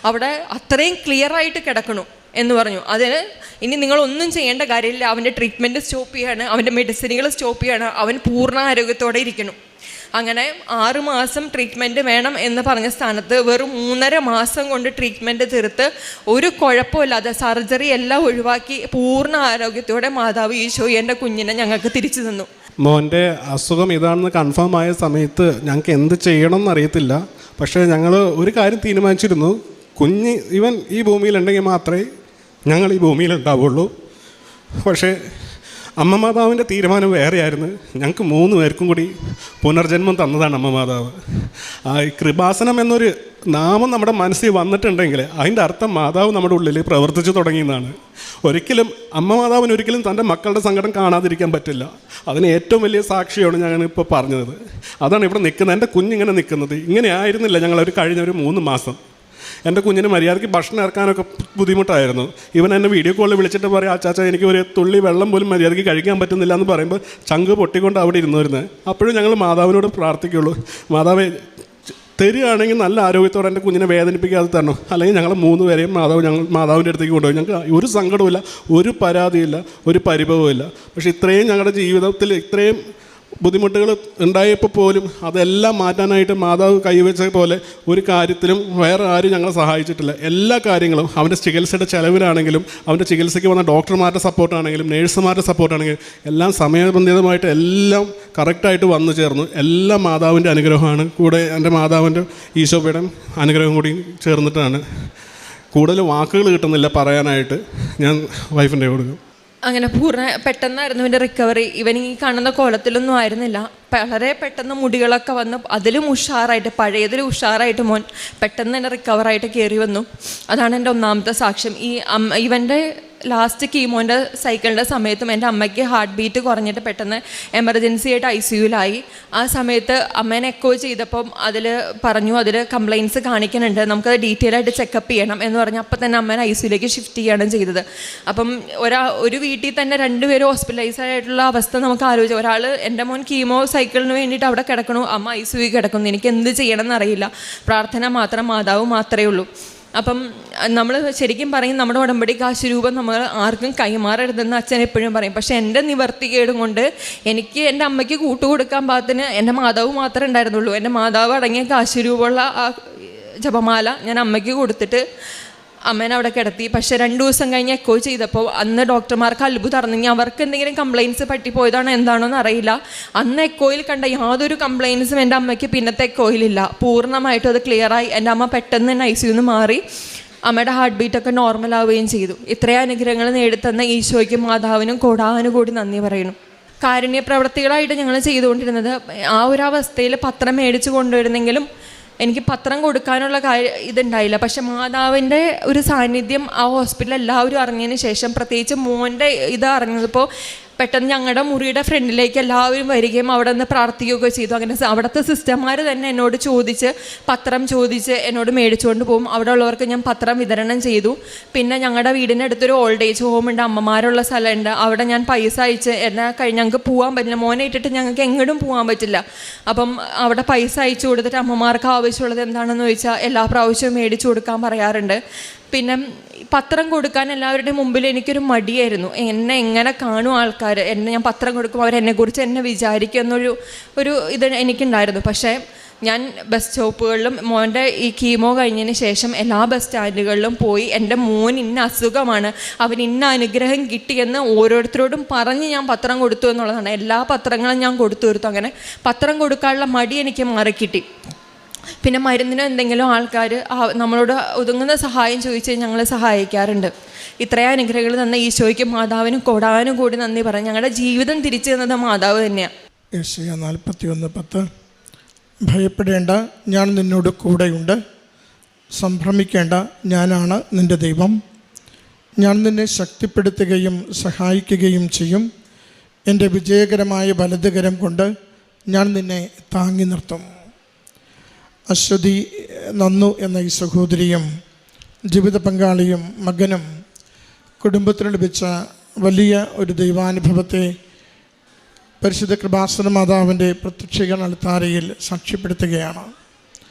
അവിടെ അത്രയും ക്ലിയറായിട്ട് കിടക്കണു എന്ന് പറഞ്ഞു. അതിന് ഇനി നിങ്ങളൊന്നും ചെയ്യേണ്ട കാര്യമില്ല, അവൻ്റെ ട്രീറ്റ്മെൻറ്റ് സ്റ്റോപ്പ് ചെയ്യാണ്, അവൻ്റെ മെഡിസിനുകൾ സ്റ്റോപ്പ് ചെയ്യാണ്, അവൻ പൂർണ്ണ ആരോഗ്യത്തോടെ ഇരിക്കണം. അങ്ങനെ 6 മാസം ട്രീറ്റ്മെൻറ്റ് വേണം എന്ന് പറഞ്ഞ സ്ഥാനത്ത് വെറും 3.5 മാസം കൊണ്ട് ട്രീറ്റ്മെൻറ്റ് തീർത്ത് ഒരു കുഴപ്പമില്ലാതെ സർജറി എല്ലാം ഒഴിവാക്കി പൂർണ്ണ ആരോഗ്യത്തോടെ മാതാവ് ഈശോ എൻ്റെ കുഞ്ഞിനെ ഞങ്ങൾക്ക് തിരിച്ചു തന്നു. മോൻ്റെ അസുഖം ഇതാണെന്ന് കൺഫേം ആയ സമയത്ത് ഞങ്ങൾക്ക് എന്ത് ചെയ്യണം എന്നറിയത്തില്ല. പക്ഷേ ഞങ്ങൾ ഒരു കാര്യം തീരുമാനിച്ചിരുന്നു, ഇവൻ ഈ ഭൂമിയിലുണ്ടെങ്കിൽ മാത്രമേ ഞങ്ങൾ ഈ ഭൂമിയിലുണ്ടാവുള്ളൂ. പക്ഷേ അമ്മ മാതാവിൻ്റെ തീരുമാനം വേറെയായിരുന്നു. ഞങ്ങൾക്ക് 3 പേർക്കും കൂടി പുനർജന്മം തന്നതാണ് അമ്മ മാതാവ്. ഈ കൃപാസനം എന്നൊരു നാമം നമ്മുടെ മനസ്സിൽ വന്നിട്ടുണ്ടെങ്കിൽ അതിൻ്റെ അർത്ഥം മാതാവ് നമ്മുടെ ഉള്ളിൽ പ്രവർത്തിച്ചു തുടങ്ങിയെന്നാണ്. ഒരിക്കലും അമ്മ മാതാവിന് ഒരിക്കലും തൻ്റെ മക്കളുടെ സങ്കടം കാണാതിരിക്കാൻ പറ്റില്ല. അതിന് ഏറ്റവും വലിയ സാക്ഷിയാണ് ഞാനിപ്പോൾ പറഞ്ഞത്. അതാണ് ഇവിടെ നിൽക്കുന്നത്. എൻ്റെ കുഞ്ഞിങ്ങനെ നിൽക്കുന്നത് ഇങ്ങനെ ആയിരുന്നില്ല ഞങ്ങളൊരു കഴിഞ്ഞ 3 മാസം. എൻ്റെ കുഞ്ഞിന് മര്യാദയ്ക്ക് ഭക്ഷണം ഇറക്കാനൊക്കെ ബുദ്ധിമുട്ടായിരുന്നു. ഇവൻ എന്നെ വീഡിയോ കോളിൽ വിളിച്ചിട്ട് പറയും, അച്ചാച്ച എനിക്ക് ഒരു തുള്ളി വെള്ളം പോലും മര്യാദയ്ക്ക് കഴിക്കാൻ പറ്റുന്നില്ല എന്ന് പറയുമ്പോൾ ചങ്ക് പൊട്ടിക്കൊണ്ട് അവിടെ ഇരുന്നു വരുന്നത്. അപ്പോഴും ഞങ്ങൾ മാതാവിനോട് പ്രാർത്ഥിക്കുള്ളൂ, മാതാവേ തരികയാണെങ്കിൽ നല്ല ആരോഗ്യത്തോടെ എൻ്റെ കുഞ്ഞിനെ വേദനിപ്പിക്കാതെ തരണം, അല്ലെങ്കിൽ ഞങ്ങൾ 3 പേരെയും മാതാവിൻ്റെ അടുത്തേക്ക് കൊണ്ടുപോയി. ഞങ്ങൾക്ക് ഒരു സങ്കടവുമില്ല, ഒരു പരാതിയില്ല, ഒരു പരിഭവമില്ല. പക്ഷേ ഇത്രയും ഞങ്ങളുടെ ജീവിതത്തിൽ ഇത്രയും ബുദ്ധിമുട്ടുകൾ ഉണ്ടായപ്പോൾ പോലും അതെല്ലാം മാറ്റാനായിട്ട് മാതാവ് കൈവച്ച പോലെ ഒരു കാര്യത്തിലും വേറെ ആരും ഞങ്ങളെ സഹായിച്ചിട്ടില്ല. എല്ലാ കാര്യങ്ങളും അവൻ്റെ ചികിത്സയുടെ ചിലവിലാണെങ്കിലും അവൻ്റെ ചികിത്സയ്ക്ക് വന്ന ഡോക്ടർമാരുടെ സപ്പോർട്ടാണെങ്കിലും നേഴ്സുമാരുടെ സപ്പോർട്ടാണെങ്കിലും എല്ലാം സമയബന്ധിതമായിട്ട് എല്ലാം കറക്റ്റായിട്ട് വന്നു ചേർന്നു. എല്ലാം മാതാവിൻ്റെ അനുഗ്രഹമാണ്. കൂടെ എൻ്റെ മാതാവിൻ്റെ ഈശോയുടെ അനുഗ്രഹം കൂടി ചേർന്നിട്ടാണ്. കൂടുതൽ വാക്കുകൾ കിട്ടുന്നില്ല പറയാനായിട്ട്. ഞാൻ വൈഫിൻ്റെ കൊടുക്കും. അങ്ങനെ പെട്ടെന്നായിരുന്നു ഇവൻ്റെ റിക്കവറി. ഇവൻ ഈ കാണുന്ന കോലത്തിലൊന്നും ആയിരുന്നില്ല. വളരെ പെട്ടെന്ന് മുടികളൊക്കെ വന്ന് അതിലും ഉഷാറായിട്ട്, പഴയതിലും ഉഷാറായിട്ട് മോൻ പെട്ടെന്ന് തന്നെ റിക്കവറായിട്ട് കയറി വന്നു. അതാണ് എൻ്റെ ഒന്നാമത്തെ സാക്ഷ്യം. ഇവൻ്റെ ലാസ്റ്റ് കീമോൻ്റെ സൈക്കിളിൻ്റെ സമയത്തും എൻ്റെ അമ്മയ്ക്ക് ഹാർട്ട് ബീറ്റ് കുറഞ്ഞിട്ട് പെട്ടെന്ന് എമർജൻസി ആയിട്ട് ICUവിലായി. ആ സമയത്ത് അമ്മേനെ എക്കോ ചെയ്തപ്പം അതിൽ പറഞ്ഞു അതിൽ കംപ്ലയിൻറ്റ്സ് കാണിക്കുന്നുണ്ട്, നമുക്കത് ഡീറ്റെയിൽ ആയിട്ട് ചെക്കപ്പ് ചെയ്യണം എന്ന് പറഞ്ഞ് അപ്പം തന്നെ അമ്മേനെ ICUവിലേക്ക് ഷിഫ്റ്റ് ചെയ്യുകയാണ് ചെയ്തത്. അപ്പം ഒരു വീട്ടിൽ തന്നെ 2 പേര് ഹോസ്പിറ്റലൈസ് ആയിട്ടുള്ള അവസ്ഥ നമുക്ക് ആലോചിക്കാം. ഒരാൾ എൻ്റെ മോൻ കീമോ സൈക്കിളിന് വേണ്ടിയിട്ട് അവിടെ കിടക്കണു, അമ്മ ICUവിൽ കിടക്കുന്നു. എനിക്ക് എന്ത് ചെയ്യണം എന്നറിയില്ല. പ്രാർത്ഥന മാത്രം, മാതാവ് മാത്രമേ ഉള്ളൂ. അപ്പം നമ്മൾ ശരിക്കും പറയും നമ്മുടെ ഉടമ്പടി കാശ് രൂപം നമ്മൾ ആർക്കും കൈമാറരുതെന്ന് അച്ഛൻ എപ്പോഴും പറയും. പക്ഷേ എൻ്റെ നിവർത്തികേടും കൊണ്ട് എനിക്ക് എൻ്റെ അമ്മയ്ക്ക് കൂട്ടുകൊടുക്കാൻ പാകത്തിന് എൻ്റെ മാതാവ് മാത്രമേ ഉണ്ടായിരുന്നുള്ളൂ. എൻ്റെ മാതാവ് അടങ്ങിയ കാശ് രൂപമുള്ള ആ ജപമാല ഞാൻ അമ്മയ്ക്ക് കൊടുത്തിട്ട് അമ്മേനെ അവിടെ കിടത്തി. പക്ഷേ 2 ദിവസം കഴിഞ്ഞ് എക്കോ ചെയ്തപ്പോൾ അന്ന് ഡോക്ടർമാർക്ക് അത്ഭുതം അറിഞ്ഞെങ്കിൽ അവർക്ക് എന്തെങ്കിലും കംപ്ലയിൻറ്റ്സ് പറ്റിപ്പോയതാണോ എന്താണോന്ന് അറിയില്ല. അന്ന് എക്കോയിൽ കണ്ട യാതൊരു കംപ്ലയിൻറ്റ്സും എൻ്റെ അമ്മയ്ക്ക് പിന്നത്തെ എക്കോയിലില്ല. പൂർണ്ണമായിട്ടും അത് ക്ലിയറായി. എൻ്റെ അമ്മ പെട്ടെന്ന് തന്നെ ICUന്ന് മാറി. അമ്മയുടെ ഹാർട്ട് ബീറ്റൊക്കെ നോർമൽ ആവുകയും ചെയ്തു. ഇത്രയും അനുഗ്രഹങ്ങൾ നേടിത്തന്ന ഈശോയ്ക്കും മാതാവിനും കോടാനുകൂടി നന്ദി പറയുന്നു. കാരുണ്യ പ്രവർത്തികളായിട്ട് ഞങ്ങൾ ചെയ്തുകൊണ്ടിരുന്നത് ആ ഒരു അവസ്ഥയിൽ പത്രം മേടിച്ച് കൊണ്ടുവരുന്നെങ്കിലും എനിക്ക് പത്രം കൊടുക്കാനുള്ള ഇതുണ്ടായില്ല. പക്ഷെ മാതാവിൻ്റെ ഒരു സാന്നിധ്യം ആ ഹോസ്പിറ്റലിൽ എല്ലാവരും അറിഞ്ഞതിന് ശേഷം, പ്രത്യേകിച്ച് മോൻ്റെ ഇത് അറിഞ്ഞപ്പോൾ പെട്ടെന്ന് ഞങ്ങളുടെ മുറിയുടെ ഫ്രണ്ടിലേക്ക് എല്ലാവരും വരികയും അവിടെ നിന്ന് പ്രാർത്ഥിക്കുകയൊക്കെ ചെയ്തു. അങ്ങനെ അവിടുത്തെ സിസ്റ്റർമാർ തന്നെ എന്നോട് പത്രം ചോദിച്ച് എന്നോട് മേടിച്ചുകൊണ്ട് പോകും. അവിടെ ഉള്ളവർക്ക് ഞാൻ പത്രം വിതരണം ചെയ്തു. പിന്നെ ഞങ്ങളുടെ വീടിൻ്റെ അടുത്തൊരു ഓൾഡ് ഏജ് ഹോം ഉണ്ട്, അമ്മമാരുള്ള സ്ഥലമുണ്ട്. അവിടെ ഞാൻ പൈസ അയച്ച് ഞങ്ങൾക്ക് പോകാൻ പറ്റില്ല, മോനെ ഇട്ടിട്ട് ഞങ്ങൾക്ക് എങ്ങോട്ടും പോകാൻ പറ്റില്ല. അപ്പം അവിടെ പൈസ അയച്ചു കൊടുത്തിട്ട് അമ്മമാർക്ക് ആവശ്യമുള്ളത് എന്താണെന്ന് ചോദിച്ചാൽ എല്ലാ പ്രാവശ്യവും മേടിച്ചു കൊടുക്കാൻ പറയാറുണ്ട്. പിന്നെ പത്രം കൊടുക്കാൻ എല്ലാവരുടെയും മുമ്പിൽ എനിക്കൊരു മടിയായിരുന്നു. എന്നെ എങ്ങനെ കാണും ആൾക്കാർ, ഞാൻ പത്രം കൊടുക്കുമ്പോൾ അവരെന്നെക്കുറിച്ച് എന്നെ വിചാരിക്കും എന്നൊരു ഇത് എനിക്കുണ്ടായിരുന്നു. പക്ഷേ ഞാൻ ബസ് സ്റ്റോപ്പുകളിലും മോൻ്റെ ഈ കീമോ കഴിഞ്ഞതിന് ശേഷം എല്ലാ ബസ് സ്റ്റാൻഡുകളിലും പോയി എൻ്റെ മോൻ ഇന്ന അസുഖമാണ്, അവന് ഇന്ന അനുഗ്രഹം കിട്ടിയെന്ന് ഓരോരുത്തരോടും പറഞ്ഞ് ഞാൻ പത്രം കൊടുത്തു എന്നുള്ളതാണ്. എല്ലാ പത്രങ്ങളും ഞാൻ കൊടുത്തു തീർത്തു. അങ്ങനെ പത്രം കൊടുക്കാനുള്ള മടി എനിക്ക് മാറിക്കിട്ടി. പിന്നെ മരുന്നിനോ എന്തെങ്കിലും ആൾക്കാർ നമ്മളോട് ഒതുങ്ങുന്ന സഹായം ചോദിച്ച് ഞങ്ങൾ സഹായിക്കാറുണ്ട്. ഇത്രയും അനുഗ്രഹങ്ങൾ തന്ന ഈശോയ്ക്കും മാതാവിനും കോടാനും കൂടി നന്ദി പറഞ്ഞ് ഞങ്ങളുടെ ജീവിതം തിരിച്ചു തന്നത് മാതാവ് തന്നെയാണ്. യെശയ്യാ 41:10 ഭയപ്പെടേണ്ട, ഞാൻ നിന്നോട് കൂടെയുണ്ട്. സംഭ്രമിക്കേണ്ട, ഞാനാണ് നിൻ്റെ ദൈവം. ഞാൻ നിന്നെ ശക്തിപ്പെടുത്തുകയും സഹായിക്കുകയും ചെയ്യും. എൻ്റെ വിജയകരമായ വലതുകരം കൊണ്ട് ഞാൻ നിന്നെ താങ്ങി നിർത്തും. അശ്വതി നന്നു എന്ന ഈ സഹോദരിയും ജീവിത പങ്കാളിയും മകനും കുടുംബത്തിന് ലഭിച്ച വലിയ ഒരു ദൈവാനുഭവത്തെ പരിശുദ്ധ കൃപാസന മാതാവിൻ്റെ പ്രത്യക്ഷീകരണ അൾത്താരയിൽ സാക്ഷ്യപ്പെടുത്തുകയാണ്.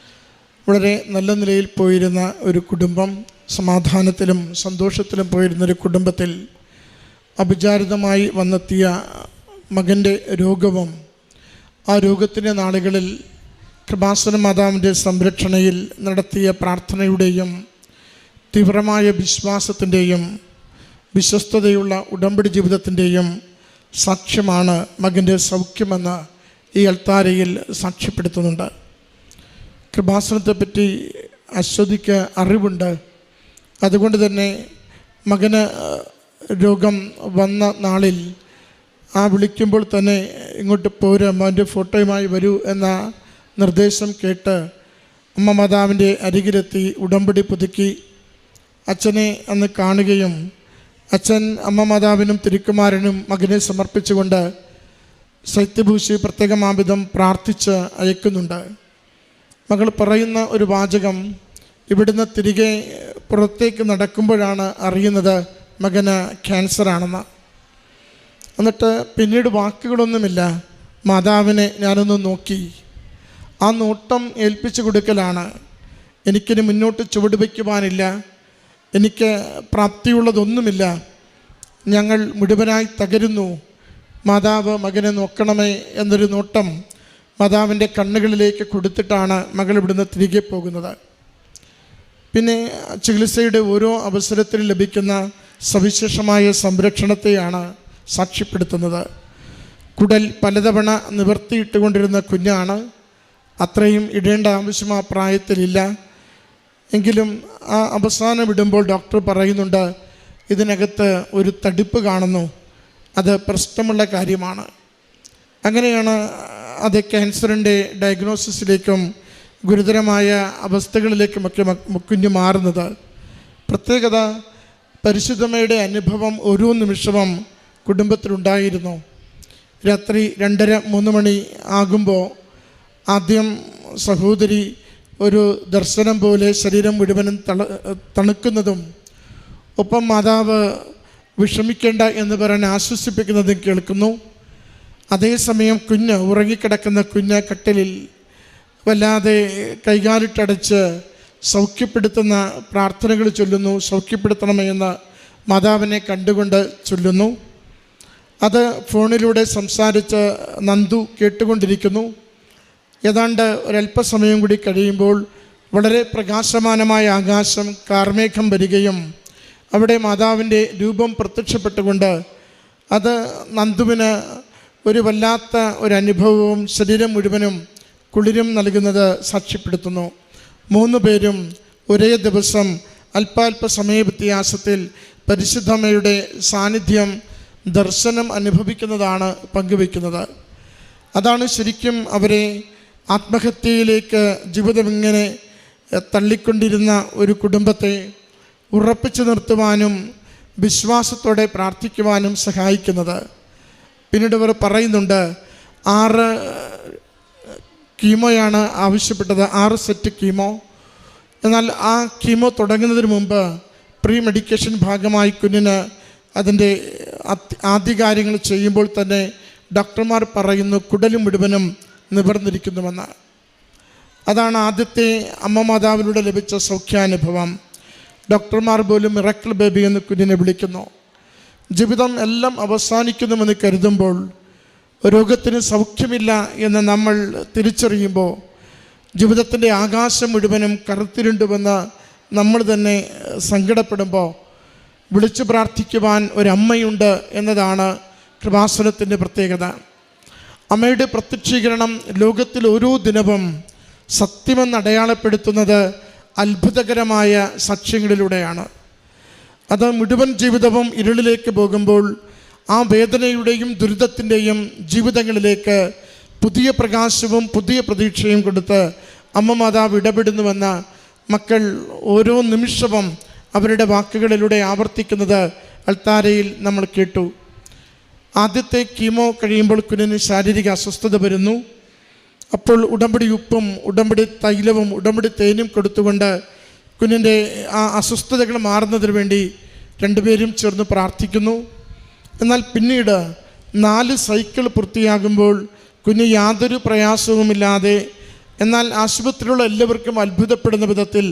വളരെ നല്ല നിലയിൽ പോയിരുന്ന ഒരു കുടുംബം, സമാധാനത്തിലും സന്തോഷത്തിലും പോയിരുന്നൊരു കുടുംബത്തിൽ അവിചാരിതമായി വന്നെത്തിയ മകൻ്റെ രോഗവും ആ രോഗത്തിൻ്റെ നാളുകളിൽ കൃപാസന മാതാവിൻ്റെ സംരക്ഷണയിൽ നടത്തിയ പ്രാർത്ഥനയുടെയും തീവ്രമായ വിശ്വാസത്തിൻ്റെയും വിശ്വസ്തതയുള്ള ഉടമ്പടി ജീവിതത്തിൻ്റെയും സാക്ഷ്യമാണ് മകൻ്റെ സൗഖ്യമെന്ന് ഈ അൾത്താരയിൽ സാക്ഷ്യപ്പെടുത്തുന്നുണ്ട്. കൃപാസനത്തെപ്പറ്റി അശ്വതിക്ക് അറിവുണ്ട്. അതുകൊണ്ട് തന്നെ മകന് രോഗം വന്ന നാളിൽ ആ വിളിക്കുമ്പോൾ തന്നെ ഇങ്ങോട്ട് പോരും, അമ്മൻ്റെ ഫോട്ടോയുമായി വരൂ എന്ന നിർദ്ദേശം കേട്ട് അമ്മ മാതാവിൻ്റെ അരികിലെത്തി ഉടമ്പടി പുതുക്കി അച്ഛനെ അന്ന് കാണുകയും അച്ഛൻ അമ്മ മാതാവിനും തിരുക്കുമാരനും മകനെ സമർപ്പിച്ചുകൊണ്ട് ശൈത്യഭൂഷി പ്രത്യേകമാവിധം പ്രാർത്ഥിച്ച് അയക്കുന്നുണ്ട്. മകൾ പറയുന്ന ഒരു വാചകം, ഇവിടുന്ന് തിരികെ പുറത്തേക്ക് നടക്കുമ്പോഴാണ് അറിയുന്നത് മകന് ക്യാൻസറാണെന്ന്. എന്നിട്ട് പിന്നീട് വാക്കുകളൊന്നുമില്ല, മാതാവിനെ ഞാനൊന്ന് നോക്കി. ആ നോട്ടം ഏൽപ്പിച്ചു കൊടുക്കലാണ്. എനിക്കിനി മുന്നോട്ട് ചുവട് വയ്ക്കുവാനില്ല, എനിക്ക് പ്രാപ്തിയുള്ളതൊന്നുമില്ല, ഞങ്ങൾ മുഴുവനായി തകരുന്നു, മാതാവ് മകനെ നോക്കണമേ എന്നൊരു നോട്ടം മാതാവിൻ്റെ കണ്ണുകളിലേക്ക് കൊടുത്തിട്ടാണ് മകൾ ഇവിടുന്ന് തിരികെ പോകുന്നത്. പിന്നെ ചികിത്സയുടെ ഓരോ അവസരത്തിലും ലഭിക്കുന്ന സവിശേഷമായ സംരക്ഷണത്തെയാണ് സാക്ഷ്യപ്പെടുത്തുന്നത്. കുടൽ പലതവണ നിവർത്തിയിട്ടുകൊണ്ടിരുന്ന കുഞ്ഞാണ്. അത്രയും ഇടേണ്ട ആവശ്യം ആ പ്രായത്തിലില്ല. എങ്കിലും ആ അവസാനം വിടുമ്പോൾ ഡോക്ടർ പറയുന്നുണ്ട്, ഇതിനകത്ത് ഒരു തടിപ്പ് കാണുന്നു, അത് പ്രശ്നമുള്ള കാര്യമാണ്. അങ്ങനെയാണ് അത് ക്യാൻസറിൻ്റെ ഡയഗ്നോസിസിലേക്കും ഗുരുതരമായ അവസ്ഥകളിലേക്കുമൊക്കെ കുഞ്ഞ് മാറുന്നത്. പ്രത്യേകത, പരിശുദ്ധമ്മയുടെ അനുഭവം ഓരോ നിമിഷവും കുടുംബത്തിലുണ്ടായിരുന്നു. രാത്രി 2:30-3 മണി ആകുമ്പോൾ ആദ്യം സഹോദരി ഒരു ദർശനം പോലെ ശരീരം മുഴുവനും തണുക്കുന്നതും ഒപ്പം മാതാവ് വിഷമിക്കേണ്ട എന്ന് പറഞ്ഞ് ആശ്വസിപ്പിക്കുന്നതും കേൾക്കുന്നു. അതേസമയം കുഞ്ഞ് ഉറങ്ങിക്കിടക്കുന്ന കുഞ്ഞ് കട്ടിലിൽ വല്ലാതെ കൈകാലിട്ടടച്ച് സൗഖ്യപ്പെടുത്തുന്ന പ്രാർത്ഥനകൾ ചൊല്ലുന്നു. സൗഖ്യപ്പെടുത്തണമെന്ന് മാതാവിനെ കണ്ടുകൊണ്ട് ചൊല്ലുന്നു. അത് ഫോണിലൂടെ സംസാരിച്ച് നന്ദു കേട്ടുകൊണ്ടിരിക്കുന്നു. ഏതാണ്ട് ഒരല്പസമയം കൂടി കഴിയുമ്പോൾ വളരെ പ്രകാശമാനമായ ആകാശം കാർമേഘം വരികയും അവിടെ മാതാവിൻ്റെ രൂപം പ്രത്യക്ഷപ്പെട്ടുകൊണ്ട് അത് നന്ദുവിന് ഒരു വല്ലാത്ത ഒരനുഭവവും ശരീരം മുഴുവനും കുളിരും നൽകുന്നത് സാക്ഷ്യപ്പെടുത്തുന്നു. 3 പേരും ഒരേ ദിവസം അല്പാൽപ സമയ വ്യത്യാസത്തിൽ പരിശുദ്ധമ്മയുടെ സാന്നിധ്യം ദർശനം അനുഭവിക്കുന്നതാണ് പങ്കുവയ്ക്കുന്നത്. അതാണ് ശരിക്കും അവരെ ആത്മഹത്യയിലേക്ക് ജീവിതമിങ്ങനെ തള്ളിക്കൊണ്ടിരുന്ന ഒരു കുടുംബത്തെ ഉറപ്പിച്ചു നിർത്തുവാനും വിശ്വാസത്തോടെ പ്രാർത്ഥിക്കുവാനും സഹായിക്കുന്നത്. പിന്നീട് അവർ പറയുന്നുണ്ട്, 6 കീമോയാണ് ആവശ്യപ്പെട്ടത്, 6 സെറ്റ് കീമോ. എന്നാൽ ആ കീമോ തുടങ്ങുന്നതിന് മുമ്പ് പ്രീ മെഡിക്കേഷൻ ഭാഗമായി കുഞ്ഞിന് അതിൻ്റെ ആദ്യ കാര്യങ്ങൾ ചെയ്യുമ്പോൾ തന്നെ ഡോക്ടർമാർ പറയുന്നു കുടലും മുഴുവനും നിവർന്നിരിക്കുന്നുവെന്ന്. അതാണ് ആദ്യത്തെ അമ്മ മാതാവിലൂടെ ലഭിച്ച സൗഖ്യാനുഭവം. ഡോക്ടർമാർ പോലും മിറക്കിൾ ബേബി എന്ന് കുഞ്ഞിനെ വിളിക്കുന്നു. ജീവിതം എല്ലാം അവസാനിക്കുന്നുവെന്ന് കരുതുമ്പോൾ, രോഗത്തിന് സൗഖ്യമില്ല എന്ന് നമ്മൾ തിരിച്ചറിയുമ്പോൾ, ജീവിതത്തിൻ്റെ ആകാശം മുഴുവനും കറുത്തിരുണ്ടുവെന്ന് നമ്മൾ തന്നെ സങ്കടപ്പെടുമ്പോൾ വിളിച്ചു പ്രാർത്ഥിക്കുവാൻ ഒരമ്മയുണ്ട് എന്നതാണ് കൃപാസനത്തിൻ്റെ പ്രത്യേകത. അമ്മയുടെ പ്രത്യക്ഷീകരണം ലോകത്തിൽ ഓരോ ദിനവും സത്യമെന്ന് അടയാളപ്പെടുത്തുന്നത് അത്ഭുതകരമായ സാക്ഷ്യങ്ങളിലൂടെയാണ്. അത് മുഴുവൻ ജീവിതവും ഇരുളിലേക്ക് പോകുമ്പോൾ ആ വേദനയുടെയും ദുരിതത്തിൻ്റെയും ജീവിതങ്ങളിലേക്ക് പുതിയ പ്രകാശവും പുതിയ പ്രതീക്ഷയും കൊടുത്ത് അമ്മ മാതാവ് ഇടപെടുന്നുവെന്ന് മക്കൾ ഓരോ നിമിഷവും അവരുടെ വാക്കുകളിലൂടെ ആവർത്തിക്കുന്നത് അൾത്താരയിൽ നമ്മൾ കേട്ടു. ആദ്യത്തെ കീമോ കഴിയുമ്പോൾ കുഞ്ഞിന് ശാരീരിക അസ്വസ്ഥത വരുന്നു. അപ്പോൾ ഉടമ്പടി ഉപ്പും ഉടമ്പടി തൈലവും ഉടമ്പടി തേനും കൊടുത്തുകൊണ്ട് കുഞ്ഞിൻ്റെ ആ അസ്വസ്ഥതകൾ മാറുന്നതിന് വേണ്ടി 2 പേരും ചേർന്ന് പ്രാർത്ഥിക്കുന്നു. എന്നാൽ പിന്നീട് 4 സൈക്കിൾ പൂർത്തിയാകുമ്പോൾ കുഞ്ഞ് യാതൊരു പ്രയാസവുമില്ലാതെ, എന്നാൽ ആശുപത്രിയിലുള്ള എല്ലാവർക്കും അത്ഭുതപ്പെടുന്ന വിധത്തിൽ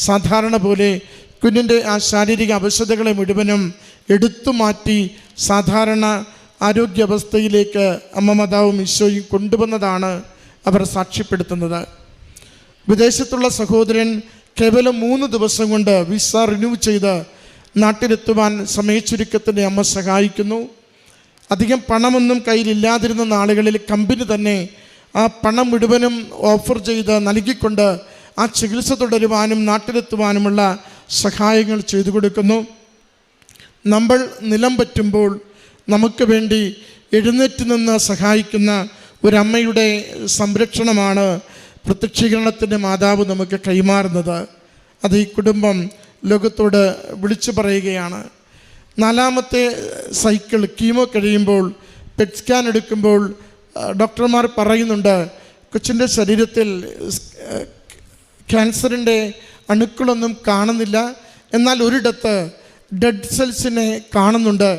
സാധാരണ പോലെ കുഞ്ഞിൻ്റെ ആ ശാരീരിക അവശതകളെ മുഴുവനും എടുത്തു മാറ്റി സാധാരണ ആരോഗ്യാവസ്ഥയിലേക്ക് അമ്മ മാതാവും ഈശോയും കൊണ്ടുവന്നതാണ് അവർ സാക്ഷ്യപ്പെടുത്തുന്നത്. വിദേശത്തുള്ള സഹോദരൻ കേവലം 3 ദിവസം കൊണ്ട് വിസ റിന്യൂ ചെയ്ത് നാട്ടിലെത്തുവാൻ സമയച്ചുരുക്കത്തിൻ്റെ അമ്മ സഹായിക്കുന്നു. അധികം പണമൊന്നും കയ്യിലില്ലാതിരുന്ന നാളുകളിൽ കമ്പനി തന്നെ ആ പണം മുഴുവനും ഓഫർ ചെയ്ത് നൽകിക്കൊണ്ട് ആ ചികിത്സ തുടരുവാനും നാട്ടിലെത്തുവാനുമുള്ള സഹായങ്ങൾ ചെയ്തു കൊടുക്കുന്നു. നമ്മൾ നിലം പറ്റുമ്പോൾ നമുക്ക് വേണ്ടി എഴുന്നേറ്റ് നിന്ന് സഹായിക്കുന്ന ഒരമ്മയുടെ സംരക്ഷണമാണ് പ്രത്യക്ഷീകരണത്തിൻ്റെ മാതാവ് നമുക്ക് കൈമാറുന്നത്. അത് ഈ കുടുംബം ലോകത്തോട് വിളിച്ചു പറയുകയാണ്. 4ാമത്തെ സൈക്കിൾ കീമോ കഴിയുമ്പോൾ പെറ്റ് സ്കാൻ എടുക്കുമ്പോൾ ഡോക്ടർമാർ പറയുന്നുണ്ട്, കൊച്ചിൻ്റെ ശരീരത്തിൽ ക്യാൻസറിൻ്റെ അണുക്കളൊന്നും കാണുന്നില്ല, എന്നാൽ ഒരിടത്ത് ഡെഡ് സെൽസിനെ കാണുന്നുണ്ട്,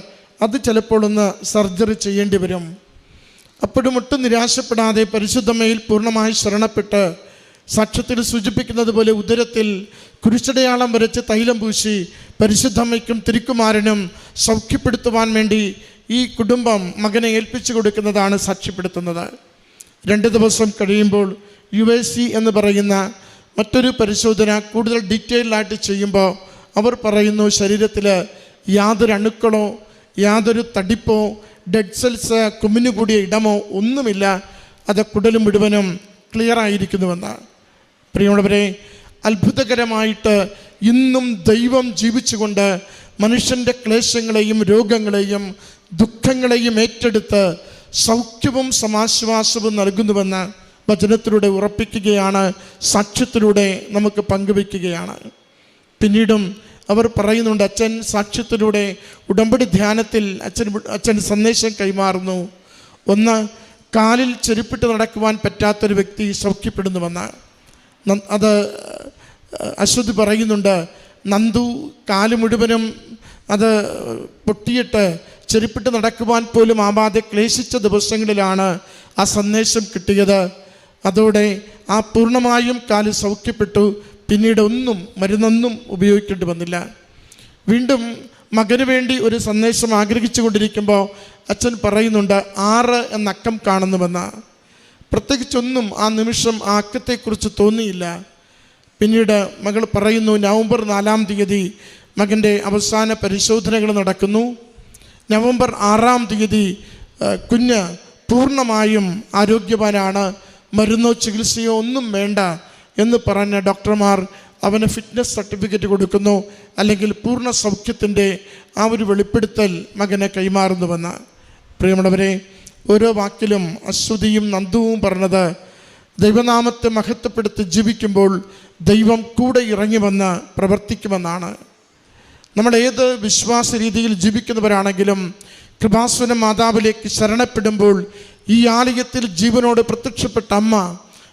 അത് ചിലപ്പോൾ ഒന്ന് സർജറി ചെയ്യേണ്ടി വരും. അപ്പോഴും ഒട്ടും നിരാശപ്പെടാതെ പരിശുദ്ധമ്മയിൽ പൂർണ്ണമായി ശരണപ്പെട്ട് സാക്ഷ്യത്തിൽ സൂചിപ്പിക്കുന്നത് പോലെ ഉദരത്തിൽ കുരിശടയാളം വരച്ച് തൈലം പൂശി പരിശുദ്ധമ്മയ്ക്കും തിരുക്കുമാരനും സൗഖ്യപ്പെടുത്തുവാൻ വേണ്ടി ഈ കുടുംബം മകനെ ഏൽപ്പിച്ചു കൊടുക്കുന്നതാണ് സാക്ഷ്യപ്പെടുത്തുന്നത്. 2 ദിവസം കഴിയുമ്പോൾ UAC എന്ന് പറയുന്ന മറ്റൊരു പരിശോധന കൂടുതൽ ഡീറ്റെയിൽഡായിട്ട് ചെയ്യുമ്പോൾ അവർ പറയുന്നു, ശരീരത്തിൽ യാതൊരു അണുക്കളോ യാതൊരു തടിപ്പോ ഡെഡ് സെൽസ് കുമിഞ്ഞുകൂടിയ ഇടമോ ഒന്നുമില്ല, അത് കുടൽ മുഴുവനും ക്ലിയർ ആയിരിക്കുന്നുവെന്ന്. പ്രിയമുള്ളവരെ, അത്ഭുതകരമായിട്ട് ഇന്നും ദൈവം ജീവിച്ചുകൊണ്ട് മനുഷ്യൻ്റെ ക്ലേശങ്ങളെയും രോഗങ്ങളെയും ദുഃഖങ്ങളെയും ഏറ്റെടുത്ത് സൗഖ്യവും സമാശ്വാസവും നൽകുന്നുവെന്ന് വചനത്തിലൂടെ ഉറപ്പിക്കുകയാണ്, സാക്ഷ്യത്തിലൂടെ നമുക്ക് പങ്കുവയ്ക്കുകയാണ്. പിന്നീടും അവർ പറയുന്നുണ്ട്, അച്ഛൻ സാക്ഷ്യത്തിലൂടെ ഉടമ്പടി ധ്യാനത്തിൽ അച്ഛൻ സന്ദേശം കൈമാറുന്നു. ഒന്ന്, കാലിൽ ചെരുപ്പിട്ട് നടക്കുവാൻ പറ്റാത്തൊരു വ്യക്തി സൗഖ്യപ്പെടുന്നുവെന്ന്. അത് അശ്വതി പറയുന്നുണ്ട്, നന്ദു കാല് മുഴുവനും അത് പൊട്ടിയിട്ട് ചെരുപ്പിട്ട് നടക്കുവാൻ പോലും ആവാതെ ക്ലേശിച്ച ദിവസങ്ങളിലാണ് ആ സന്ദേശം കിട്ടിയത്. അതോടെ ആ പൂർണ്ണമായും കാല് സൗഖ്യപ്പെട്ടു. പിന്നീട് മരുന്നൊന്നും ഉപയോഗിക്കേണ്ടി വന്നില്ല. വീണ്ടും മകന് വേണ്ടി ഒരു സന്ദേശം ആഗ്രഹിച്ചു കൊണ്ടിരിക്കുമ്പോൾ അച്ഛൻ പറയുന്നുണ്ട്, 6 എന്ന അക്കം കാണുന്നുവെന്ന്. പ്രത്യേകിച്ചൊന്നും ആ നിമിഷം ആ അക്കത്തെക്കുറിച്ച് തോന്നിയില്ല. പിന്നീട് മകൾ പറയുന്നു, നവംബർ 4-ാം തീയതി മകൻ്റെ അവസാന പരിശോധനകൾ നടക്കുന്നു. നവംബർ 6-ാം തീയതി കുഞ്ഞ് പൂർണ്ണമായും ആരോഗ്യവാനാണ്, മരുന്നോ ചികിത്സയോ ഒന്നും വേണ്ട എന്ന് പറഞ്ഞ ഡോക്ടർമാർ അവന് ഫിറ്റ്നസ് സർട്ടിഫിക്കറ്റ് കൊടുക്കുന്നു, അല്ലെങ്കിൽ പൂർണ്ണ സൗഖ്യത്തിൻ്റെ ആ ഒരു വെളിപ്പെടുത്തൽ മകനെ കൈമാറുന്നുവെന്ന്. പ്രിയമുള്ളവരെ, ഓരോ വാക്കിലും അശ്വതിയും നന്ദുവും പറഞ്ഞത്, ദൈവനാമത്തെ മഹത്വപ്പെടുത്തി ജീവിക്കുമ്പോൾ ദൈവം കൂടെ ഇറങ്ങി വന്ന് പ്രവർത്തിക്കുമെന്നാണ്. നമ്മൾ ഏത് വിശ്വാസ രീതിയിൽ ജീവിക്കുന്നവരാണെങ്കിലും കൃപാസന മാതാവിലേക്ക് ശരണപ്പെടുമ്പോൾ ഈ ആലയത്തിൽ ജീവനോട് പ്രത്യക്ഷപ്പെട്ട അമ്മ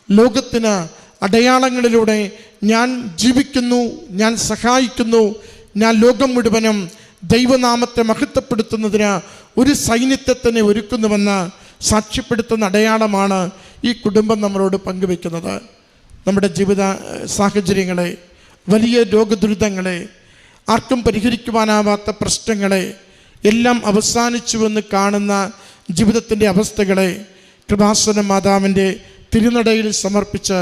ലോകത്തിന് അടയാളങ്ങളിലൂടെ ഞാൻ ജീവിക്കുന്നു, ഞാൻ സഹായിക്കുന്നു, ഞാൻ ലോകം മുഴുവനും ദൈവനാമത്തെ മഹത്വപ്പെടുത്തുന്നതിന് ഒരു സൈന്യത്തെ തന്നെ ഒരുക്കുന്നുവെന്ന് സാക്ഷ്യപ്പെടുത്തുന്ന അടയാളമാണ് ഈ കുടുംബം നമ്മളോട് പങ്കുവെക്കുന്നത്. നമ്മുടെ ജീവിത സാഹചര്യങ്ങളെ, വലിയ രോഗദുരിതങ്ങളെ, ആർക്കും പരിഹരിക്കുവാനാവാത്ത പ്രശ്നങ്ങളെ എല്ലാം അവസാനിച്ചുവെന്ന് കാണുന്ന ജീവിതത്തിൻ്റെ അവസ്ഥകളെ കൃപാസന മാതാവിൻ്റെ തിരുനടയിൽ സമർപ്പിച്ച്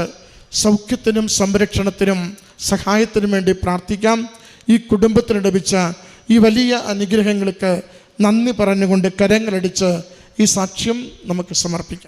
സൗഖ്യത്തിനും സംരക്ഷണത്തിനും സഹായത്തിനും വേണ്ടി പ്രാർത്ഥിക്കാം. ഈ കുടുംബത്തിന് ലഭിച്ച ഈ വലിയ അനുഗ്രഹങ്ങൾക്ക് നന്ദി പറഞ്ഞുകൊണ്ട് കരങ്ങളടിച്ച് ഈ സാക്ഷ്യം നമുക്ക് സമർപ്പിക്കാം.